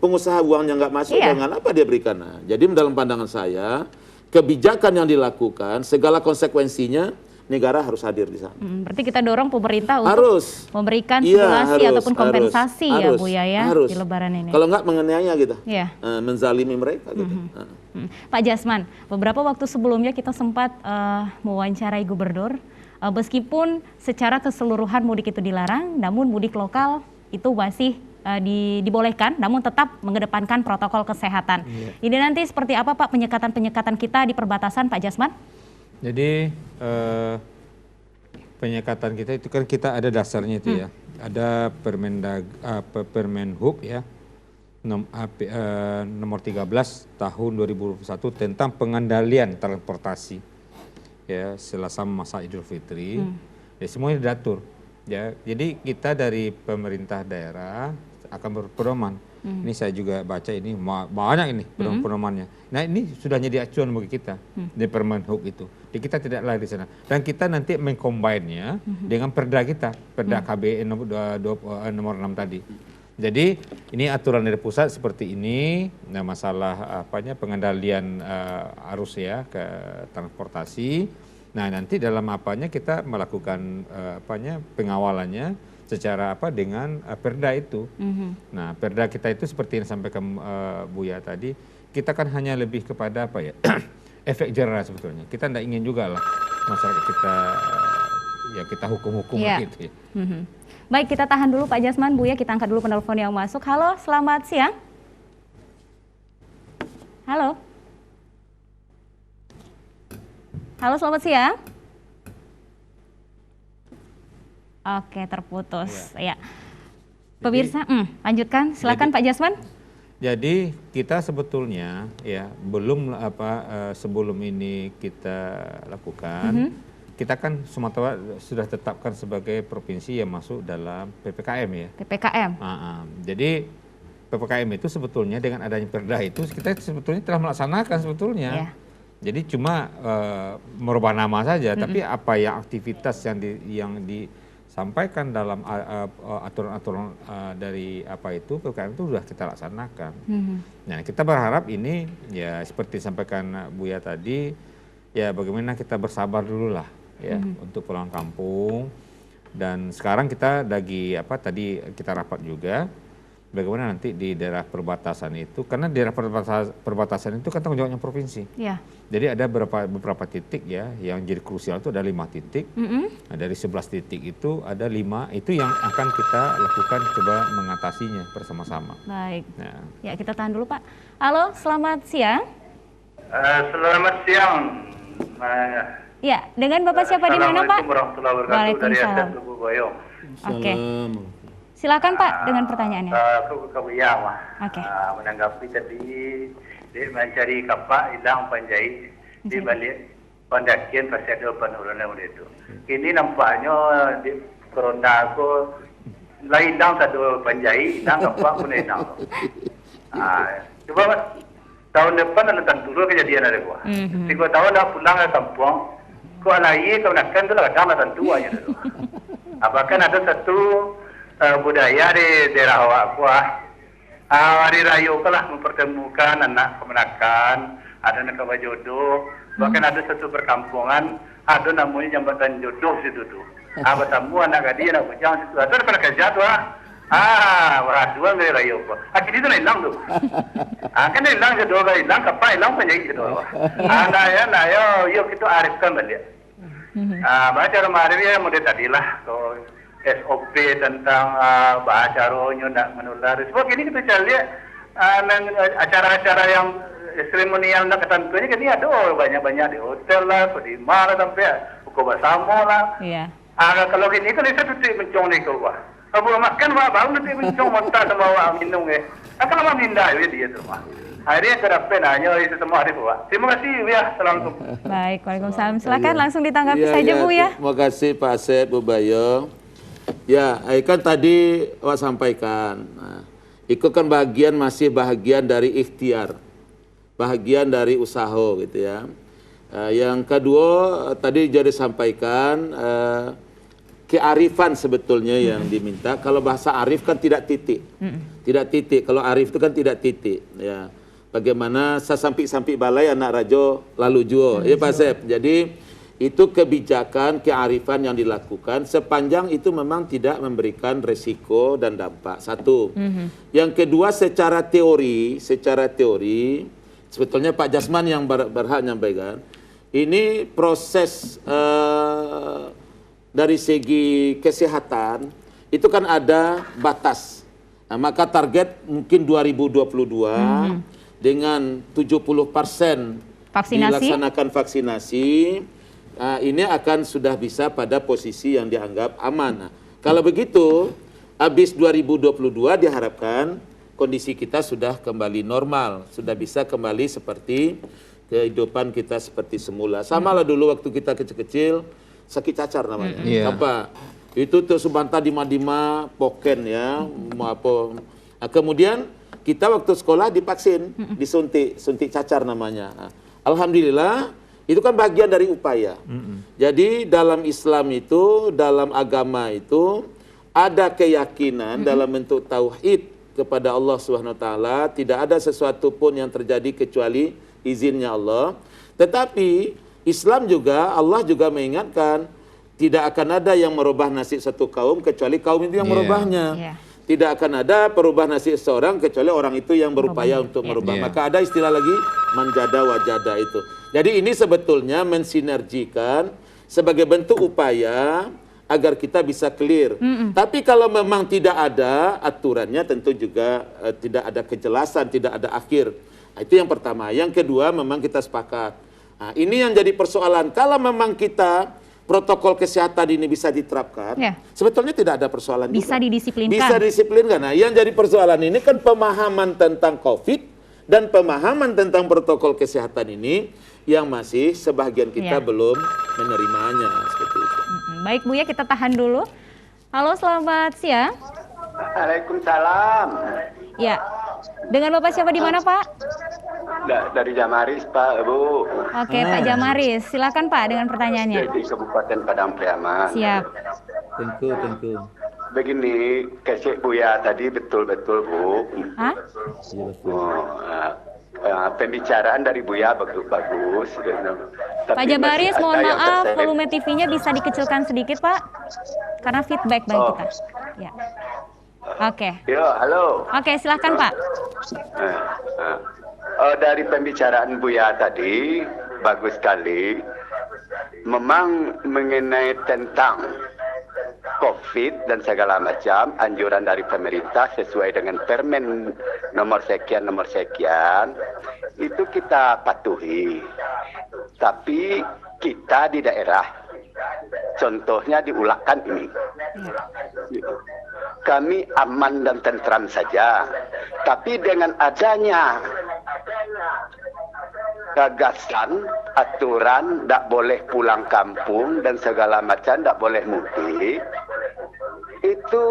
pengusaha uangnya nggak masuk, dengan apa dia berikan? Nah, jadi dalam pandangan saya, kebijakan yang dilakukan, segala konsekuensinya, negara harus hadir di sana. Berarti kita dorong pemerintah untuk memberikan stimulasi ataupun kompensasi Bu ya di Lebaran ini. Kalau nggak menganiaya gitu, menzalimi mereka gitu. Pak Jasman, beberapa waktu sebelumnya kita sempat mewawancarai gubernur, meskipun secara keseluruhan mudik itu dilarang, namun mudik lokal itu masih dibolehkan, namun tetap mengedepankan protokol kesehatan. Ini nanti seperti apa Pak penyekatan-penyekatan kita di perbatasan Pak Jasman? Jadi penyekatan kita itu kan kita ada dasarnya itu ya, ada Permenhub ya nomor 13 tahun 2021 tentang pengendalian transportasi ya selama masa Idul Fitri, ya semuanya diatur ya. Jadi kita dari pemerintah daerah akan berpedoman. Ini saya juga baca ini banyak ini pedoman-pedomannya. Nah ini sudah jadi acuan bagi kita di Permenhub itu. Jadi kita tidak lari di sana. Dan kita nanti mengcombine-nya dengan perda kita, perda KB nomor 6 tadi. Jadi ini aturan dari pusat seperti ini. Nah masalah pengendalian arus ya ke transportasi. Nah nanti dalam kita melakukan pengawalannya secara dengan perda itu. Nah perda kita itu seperti yang disampaikan Buya tadi, kita kan hanya lebih kepada efek jerah sebetulnya. Kita tidak ingin juga lah masyarakat kita kita hukum-hukum gitu ya. Baik, kita tahan dulu Pak Jasman, Buya, kita angkat dulu penelpon yang masuk. Halo, selamat siang. Halo. Halo, selamat siang. Oke, terputus. Ya. Pemirsa, lanjutkan. Silakan Pak Jasman. Jadi kita sebetulnya belum sebelum ini kita lakukan, kita kan Sumatera sudah tetapkan sebagai provinsi yang masuk dalam PPKM ya. PPKM. Jadi PPKM itu sebetulnya dengan adanya perda itu kita sebetulnya telah melaksanakan sebetulnya. Jadi cuma merubah nama saja, tapi apa yang aktivitas yang disampaikan dalam aturan-aturan dari PPKM itu sudah kita laksanakan. Nah kita berharap ini ya seperti disampaikan Buya tadi, ya bagaimana kita bersabar dulu lah ya untuk pulang kampung. Dan sekarang kita lagi tadi kita rapat juga bagaimana nanti di daerah perbatasan itu, karena daerah perbatasan itu kan tanggung jawabnya provinsi. Jadi ada beberapa titik ya yang jadi krusial, itu ada 5 titik. Nah, dari 11 titik itu ada 5 itu yang akan kita lakukan coba mengatasinya bersama-sama. Baik. Nah. Ya kita tahan dulu Pak. Halo, selamat siang. Selamat siang. Ya, dengan Bapak siapa di mana Pak? Assalamualaikum warahmatullahi wabarakatuh. Waalaikumsalam. Dari Lubu Boyong. Oke. Silakan Pak dengan pertanyaannya. Aku Kabuyang menanggapi tadi dia mencari kapak hilang Panjai di balik pendakian pasti ada penurunan itu. Ini nampaknya di corona aku lain hilang satu Panjai, hilang kapak pun hilang. Coba tahun depan ada tentu kejadian ada gua. 3 tahun dah pulang ke kampung, kau lagi kau nakkan tu lah kadang tentu aja tu. Apakah ada satu budaya di daerah awak hari raya lah mempertemukan anak kemenakan, ada anak jodoh, bahkan ada satu perkampungan ada namanya jambatan jodoh situ tu. Bertemu anak gadis anak bujang situ, ada pada kerja tu beraduan dari raya akhirnya itu hilang tu. Kan hilang jodoh, hilang kapan hilang penjahit jodoh. Yuk kita arifkan balik. Baca rumah arif ya model tadi lah. SOP tentang bahasa rohnya nak menular. Sebab ini kita lihat acara-acara yang seremonial nak ketentuannya kan ini ada banyak-banyak di hotel lah, di mana sampai buka bersama lah. Iya. Kalau gini kan saya tutup mencong ni kau wah. Kalau makan wah baru nanti mencong mentah sama wah minum akan lama minda dia tu mah. Akhirnya kedapat hanya itu semua hari buat. Terima kasih ya. Assalamualaikum. Baik, Waalaikumsalam. Silakan langsung ditanggapi saja Bu ya. Terima kasih Pak Asep, Bu Bayo. Ya, kan tadi Wak sampaikan. Nah, itu kan masih bahagian dari ikhtiar. Bahagian dari usaha gitu ya. Yang kedua tadi jadi sampaikan kearifan sebetulnya yang diminta. Kalau bahasa arif kan tidak titik. Tidak titik. Kalau arif itu kan tidak titik ya. Bagaimana sasampi-sampi balai anak rajo lalu juo. Ya Pak Sep. Jadi itu kebijakan, kearifan yang dilakukan sepanjang itu memang tidak memberikan resiko dan dampak. Satu. Yang kedua secara teori sebetulnya Pak Jasman yang berhak menyampaikan. Ini proses dari segi kesehatan itu kan ada batas. Nah, maka target mungkin 2022 dengan 70% dilaksanakan vaksinasi, ini akan sudah bisa pada posisi yang dianggap aman. Nah, kalau begitu, habis 2022 diharapkan kondisi kita sudah kembali normal, sudah bisa kembali seperti kehidupan kita seperti semula. Sama lah dulu waktu kita kecil-kecil, sakit cacar namanya. Apa? Itu tersubanta dima-dima poken ya, mau apa. Nah, kemudian kita waktu sekolah divaksin, suntik cacar namanya. Nah, alhamdulillah itu kan bagian dari upaya. Jadi dalam Islam itu, dalam agama itu ada keyakinan dalam bentuk tauhid kepada Allah SWT, tidak ada sesuatu pun yang terjadi kecuali izinnya Allah. Tetapi Islam juga, Allah juga mengingatkan tidak akan ada yang merubah nasib satu kaum kecuali kaum itu yang merubahnya. Tidak akan ada perubahan nasib seseorang kecuali orang itu yang berupaya untuk merubah. Maka ada istilah lagi manjada wajada itu. Jadi ini sebetulnya mensinergikan sebagai bentuk upaya agar kita bisa clear. Tapi kalau memang tidak ada aturannya tentu juga tidak ada kejelasan, tidak ada akhir. Nah, itu yang pertama. Yang kedua memang kita sepakat. Nah, ini yang jadi persoalan. Kalau memang kita protokol kesehatan ini bisa diterapkan, sebetulnya tidak ada persoalan bisa juga. Didisiplinkan. Bisa disiplinkan. Nah, yang jadi persoalan ini kan pemahaman tentang COVID dan pemahaman tentang protokol kesehatan ini yang masih sebagian kita belum menerimanya seperti itu. Baik Bu ya, kita tahan dulu. Halo, selamat siang. Waalaikumsalam. Ya, dengan Bapak siapa di mana Pak? Dari Jamaris Pak, Bu. Oke, Pak Jamaris, silakan Pak dengan pertanyaannya. Di Kabupaten Padang Priaman. Siap. Tentu. Begini, kesek Buya tadi betul-betul Bu. Hah? Pembicaraan dari Buya bagus. Pak Jamaris, mohon maaf, volume TV-nya bisa dikecilkan sedikit Pak, karena feedback bagi kita. Ya. Oke. Yo, halo. Oke, silakan Pak. Dari pembicaraan Buya tadi bagus sekali. Memang mengenai tentang COVID dan segala macam anjuran dari pemerintah sesuai dengan Permen nomor sekian itu kita patuhi. Tapi kita di daerah, contohnya di Ulakan ini, kami aman dan tentram saja. Tapi dengan adanya gagasan, aturan, tak boleh pulang kampung dan segala macam, tak boleh mudik, itu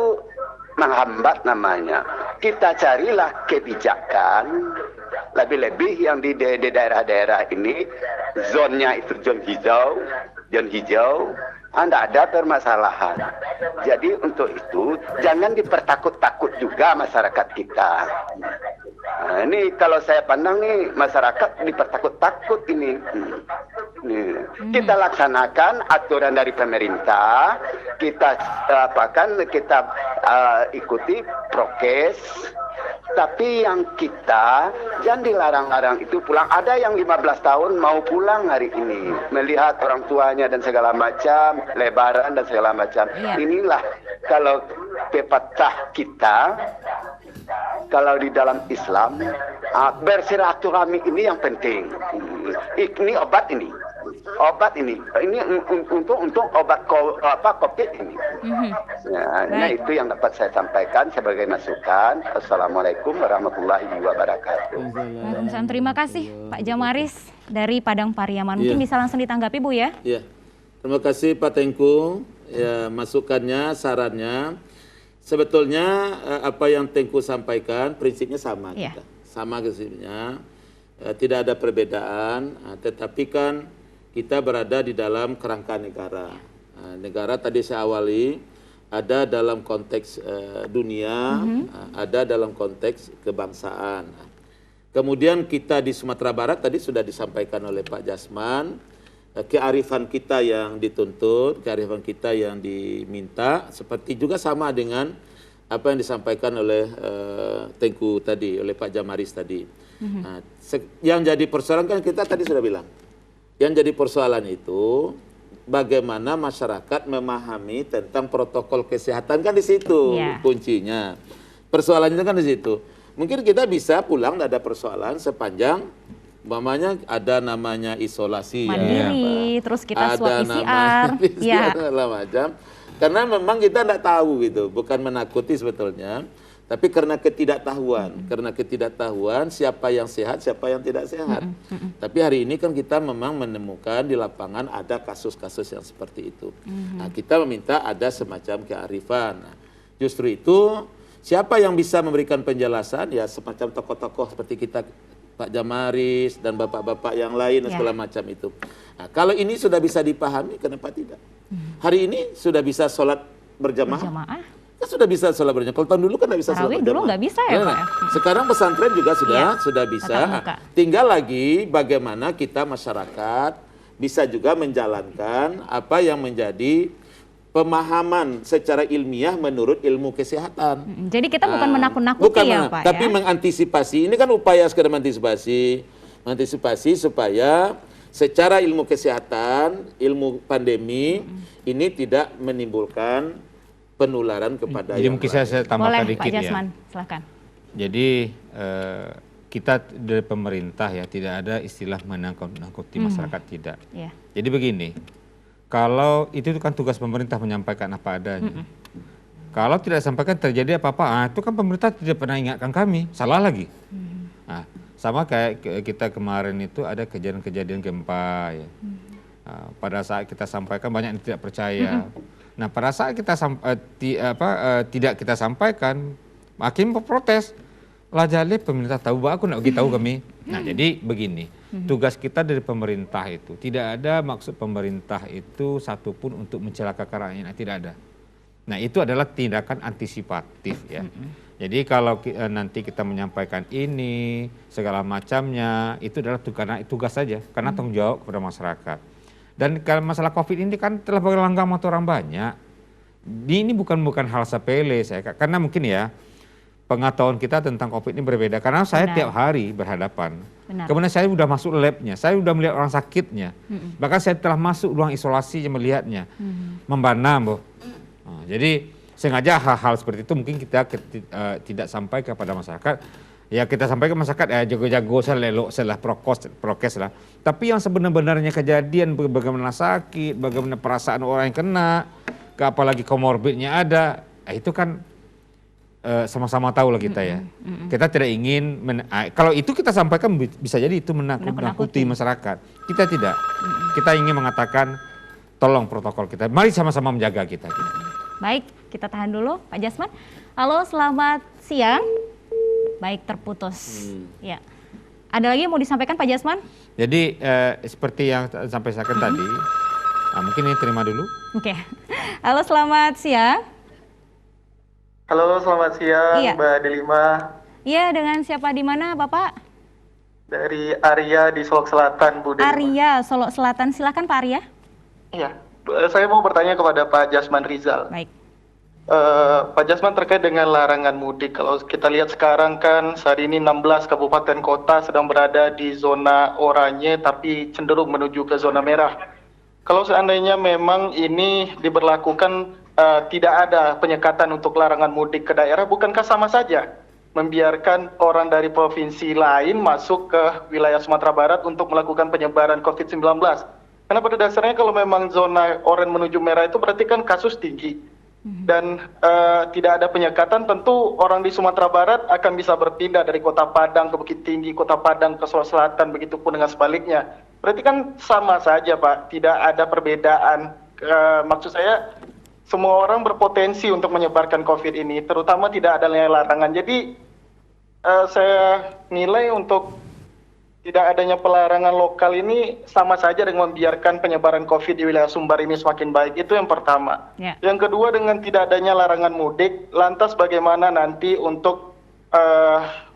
menghambat namanya. Kita carilah kebijakan, lebih-lebih yang di daerah-daerah ini, zonnya itu zon hijau, tidak ada permasalahan. Jadi untuk itu jangan dipertakut-takut juga masyarakat kita. Nah, ini kalau saya pandang nih masyarakat dipertakut-takut ini. Kita laksanakan aturan dari pemerintah, kita ikuti prokes. Tapi yang kita jangan dilarang-larang itu pulang. Ada yang 15 tahun mau pulang hari ini, melihat orang tuanya dan segala macam, lebaran dan segala macam. Inilah kalau pepatah kita, kalau di dalam Islam, bersilaturahmi ini yang penting. Ini obat ini. Untuk obat COVID ini. Nah, itu yang dapat saya sampaikan sebagai masukan. Assalamualaikum warahmatullahi wabarakatuh. Waalaikumsalam. Terima kasih Pak Jamaris dari Padang Pariaman. Mungkin bisa langsung ditanggapi Bu ya? Iya. Terima kasih Pak Tengku, ya, masukannya, sarannya. Sebetulnya apa yang Tengku sampaikan prinsipnya sama kita. Sama prinsipnya. Tidak ada perbedaan, tetapi kan kita berada di dalam kerangka negara. Negara tadi saya awali ada dalam konteks dunia, ada dalam konteks kebangsaan. Kemudian kita di Sumatera Barat tadi sudah disampaikan oleh Pak Jasman, kearifan kita yang dituntut, kearifan kita yang diminta, seperti juga sama dengan apa yang disampaikan oleh Tengku tadi, oleh Pak Jamaris tadi. Nah, yang jadi persoalan kan kita tadi sudah bilang, yang jadi persoalan itu bagaimana masyarakat memahami tentang protokol kesehatan, kan di situ kuncinya. Persoalannya kan di situ. Mungkin kita bisa pulang, tidak ada persoalan sepanjang umpamanya ada namanya isolasi mandiri, terus kita swab PCR, segala macam. Karena memang kita tidak tahu gitu, bukan menakuti sebetulnya, tapi karena ketidaktahuan siapa yang sehat, siapa yang tidak sehat. Tapi hari ini kan kita memang menemukan di lapangan ada kasus-kasus yang seperti itu. Nah, kita meminta ada semacam kearifan. Nah, justru itu siapa yang bisa memberikan penjelasan, ya semacam tokoh-tokoh seperti kita, Pak Jamaris dan bapak-bapak yang lain dan segala macam itu. Nah, kalau ini sudah bisa dipahami, kenapa tidak? Hari ini sudah bisa sholat berjamaah. Kan sudah bisa sholat berjamaah. Kalau tahun dulu kan tidak bisa sholat berjamaah. Dulu nggak bisa ya Pak? Sekarang pesantren juga sudah bisa. Tinggal lagi bagaimana kita masyarakat bisa juga menjalankan apa yang menjadi pemahaman secara ilmiah menurut ilmu kesehatan. Jadi kita bukan menakut-nakuti ya Pak, tapi mengantisipasi. Ini kan upaya sekedar mengantisipasi supaya secara ilmu kesehatan, ilmu pandemi ini tidak menimbulkan penularan kepada Jadi yang mungkin lain. saya tambahkan Boleh, dikit Pak Jasman, silakan. Jadi kita dari pemerintah ya tidak ada istilah menakut-nakuti masyarakat, tidak. Jadi begini, kalau itu kan tugas pemerintah menyampaikan apa adanya. Kalau tidak sampaikan terjadi apa-apa, itu kan pemerintah tidak pernah ingatkan kami, salah lagi. Nah, sama kayak kita kemarin itu ada kejadian-kejadian gempa ya. Pada saat kita sampaikan banyak yang tidak percaya. Nah, pada saat kita tidak kita sampaikan, hakim protes. Lah jadi pemerintah tahu, aku nak tahu kami. Nah, jadi begini, tugas kita dari pemerintah itu tidak ada maksud pemerintah itu satupun untuk mencelakakan rakyat, tidak ada. Nah, itu adalah tindakan antisipatif ya. Jadi kalau nanti kita menyampaikan ini segala macamnya, itu adalah tugas saja, karena tanggung jawab kepada masyarakat. Dan kalau masalah COVID ini kan telah berlanggang waktu orang banyak. Ini bukan hal sepele karena mungkin ya pengetahuan kita tentang COVID ini berbeda. Karena saya tiap hari berhadapan. Kemudian saya sudah masuk labnya, saya sudah melihat orang sakitnya. Bahkan saya telah masuk ruang isolasi yang melihatnya. Membana. Jadi sengaja hal-hal seperti itu mungkin kita tidak sampai kepada masyarakat. Ya kita sampaikan masyarakat jago-jago salah prokes lah. Tapi yang sebenarnya kejadian bagaimana sakit, bagaimana perasaan orang yang kena, apalagi komorbidnya ada, itu kan sama-sama tahu lah kita ya. Kita tidak ingin, kalau itu kita sampaikan bisa jadi itu menakut-nakuti masyarakat. Kita tidak. Kita ingin mengatakan tolong protokol kita, mari sama-sama menjaga kita. Baik, kita tahan dulu Pak Jasman. Halo, selamat siang. Baik, terputus. Ya. Ada lagi yang mau disampaikan Pak Jasman? Jadi seperti yang sampai saya tadi, mungkin ini terima dulu. Oke. Halo, selamat siang. Halo, selamat siang Mbak Delima. Iya, dengan siapa di mana Bapak? Dari Arya di Solok Selatan, Bu Delima. Arya, Solok Selatan. Silakan Pak Arya. Iya, saya mau bertanya kepada Pak Jasman Rizal. Baik. Pak Jasman terkait dengan larangan mudik. Kalau kita lihat sekarang kan saat ini 16 kabupaten kota sedang berada di zona oranye tapi cenderung menuju ke zona merah. Kalau seandainya memang ini diberlakukan tidak ada penyekatan untuk larangan mudik ke daerah, bukankah sama saja membiarkan orang dari provinsi lain masuk ke wilayah Sumatera Barat untuk melakukan penyebaran COVID-19? Karena pada dasarnya kalau memang zona oranye menuju merah itu berarti kan kasus tinggi. Dan tidak ada penyekatan, tentu orang di Sumatera Barat akan bisa berpindah dari Kota Padang ke Bukit Tinggi, Kota Padang ke Sulawesi Selatan, begitupun dengan sebaliknya. Berarti kan sama saja, Pak, tidak ada perbedaan. Maksud saya, semua orang berpotensi untuk menyebarkan COVID ini, terutama tidak adanya larangan. Jadi saya nilai untuk tidak adanya pelarangan lokal ini sama saja dengan membiarkan penyebaran COVID di wilayah Sumbar ini semakin baik. Itu yang pertama. Yang kedua, dengan tidak adanya larangan mudik, lantas bagaimana nanti untuk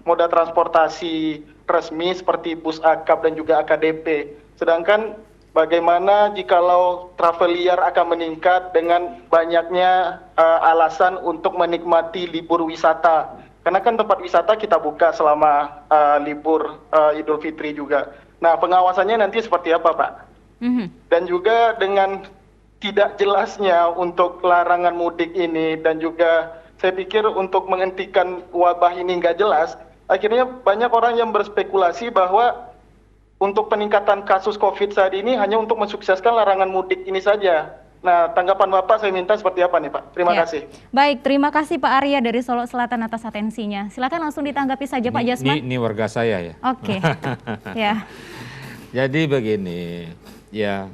moda transportasi resmi seperti bus akap dan juga AKDP. Sedangkan bagaimana jikalau travel liar akan meningkat dengan banyaknya alasan untuk menikmati libur wisata. Karena kan tempat wisata kita buka selama libur Idul Fitri juga. Nah, pengawasannya nanti seperti apa, Pak? Dan juga dengan tidak jelasnya untuk larangan mudik ini, dan juga saya pikir untuk menghentikan wabah ini nggak jelas, akhirnya banyak orang yang berspekulasi bahwa untuk peningkatan kasus COVID saat ini hanya untuk mensukseskan larangan mudik ini saja. Nah, tanggapan Bapak saya minta seperti apa nih, Pak? Terima kasih. Baik, terima kasih Pak Arya dari Solo Selatan atas atensinya. Silakan langsung ditanggapi saja Pak Jasman. Ini warga saya ya. Oke. Ya. Jadi begini, ya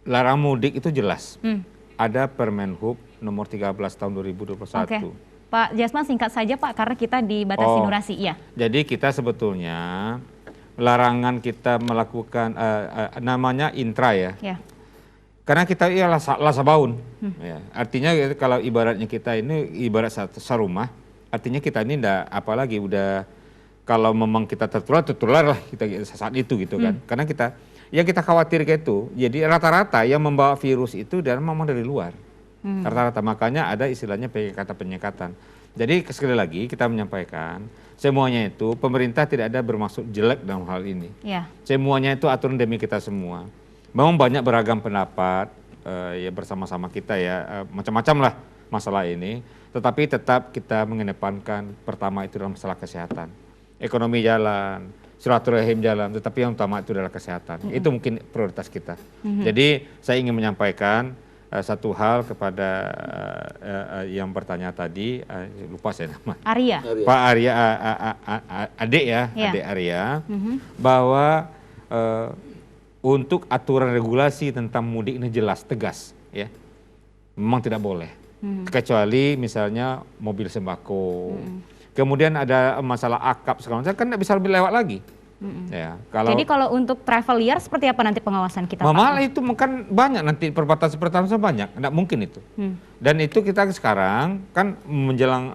larangan mudik itu jelas. Ada Permenhub nomor 13 tahun 2021. Oke. Pak Jasman singkat saja Pak, karena kita dibatasi durasi. Ya. Jadi kita sebetulnya larangan kita melakukan namanya intra ya. Karena kita lasabaun. Ya. Artinya kalau ibaratnya kita ini ibarat sarumah, artinya kita ini enggak apalagi udah kalau memang kita tertular lah kita saat itu gitu kan. Karena kita yang kita khawatir itu jadi rata-rata yang membawa virus itu dan memang dari luar. Rata-rata, makanya ada istilahnya kata penyekatan. Jadi sekali lagi kita menyampaikan semuanya itu pemerintah tidak ada bermaksud jelek dalam hal ini. Semuanya itu aturan demi kita semua. Memang banyak beragam pendapat ya bersama-sama kita ya macam-macam lah masalah ini. Tetapi tetap kita mengedepankan pertama itu dalam masalah kesehatan. Ekonomi jalan, silaturahim jalan, tetapi yang utama itu adalah kesehatan. Itu mungkin prioritas kita. Jadi saya ingin menyampaikan satu hal kepada yang bertanya tadi, lupa saya nama. Arya. Pak Arya, adik ya, adik Arya, bahwa untuk aturan regulasi tentang mudik ini jelas, tegas, ya, memang tidak boleh, kecuali misalnya mobil sembako, kemudian ada masalah akap segala macam, kan tidak bisa lebih lewat lagi. Ya, jadi kalau untuk traveler seperti apa nanti pengawasan kita? Malah itu kan banyak nanti perbatasan banyak, tidak mungkin itu. Dan itu kita sekarang kan menjelang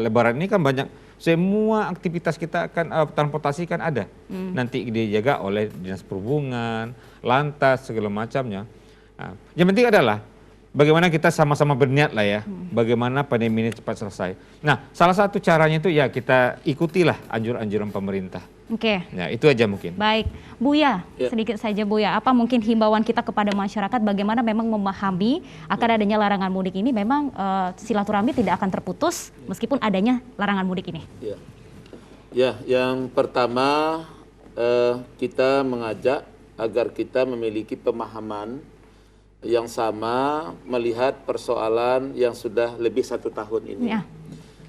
Lebaran ini kan banyak, semua aktivitas kita kan transportasi kan ada. Nanti dijaga oleh Dinas Perhubungan, Lantas segala macamnya. Nah, yang penting adalah bagaimana kita sama-sama berniat lah ya, bagaimana pandemi ini cepat selesai. Nah, salah satu caranya itu ya kita ikutilah anjuran-anjuran pemerintah. Ya, itu aja mungkin. Baik, Buya, sedikit saja Buya, apa mungkin himbauan kita kepada masyarakat bagaimana memang memahami akan adanya larangan mudik ini, memang silaturahmi tidak akan terputus meskipun adanya larangan mudik ini? Ya, yang pertama kita mengajak agar kita memiliki pemahaman yang sama melihat persoalan yang sudah lebih 1 tahun ini.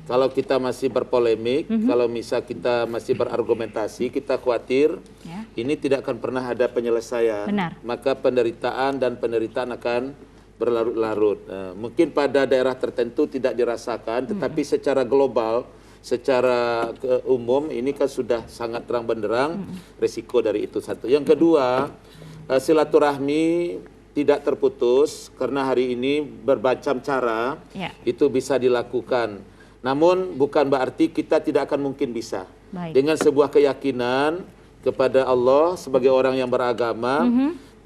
Kalau kita masih berpolemik, kalau misal kita masih berargumentasi, kita khawatir ini tidak akan pernah ada penyelesaian. Maka penderitaan akan berlarut-larut. Mungkin pada daerah tertentu tidak dirasakan, tetapi secara global, secara umum ini kan sudah sangat terang benderang resiko dari itu satu. Yang kedua, silaturahmi tidak terputus karena hari ini bermacam cara itu bisa dilakukan. Namun bukan berarti kita tidak akan mungkin bisa. Dengan sebuah keyakinan kepada Allah sebagai orang yang beragama,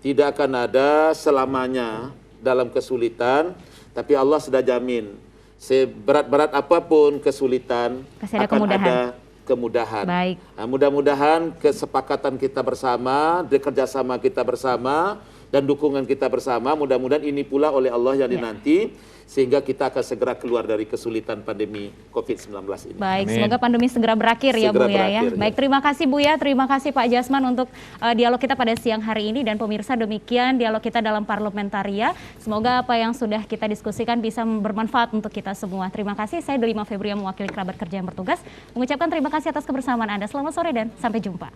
tidak akan ada selamanya dalam kesulitan, tapi Allah sudah jamin seberat-berat apapun kesulitan akan ada kemudahan. Nah, mudah-mudahan kesepakatan kita bersama, kerjasama kita bersama dan dukungan kita bersama. Mudah-mudahan ini pula oleh Allah yang dinanti, sehingga kita akan segera keluar dari kesulitan pandemi COVID-19 ini. Baik, semoga pandemi segera berakhir ya Bu ya. Baik, terima kasih Bu ya, terima kasih Pak Jasman untuk dialog kita pada siang hari ini, dan pemirsa demikian dialog kita dalam Parlementaria. Semoga apa yang sudah kita diskusikan bisa bermanfaat untuk kita semua. Terima kasih, saya Delima Febria mewakili kerabat kerja yang bertugas mengucapkan terima kasih atas kebersamaan Anda. Selamat sore dan sampai jumpa.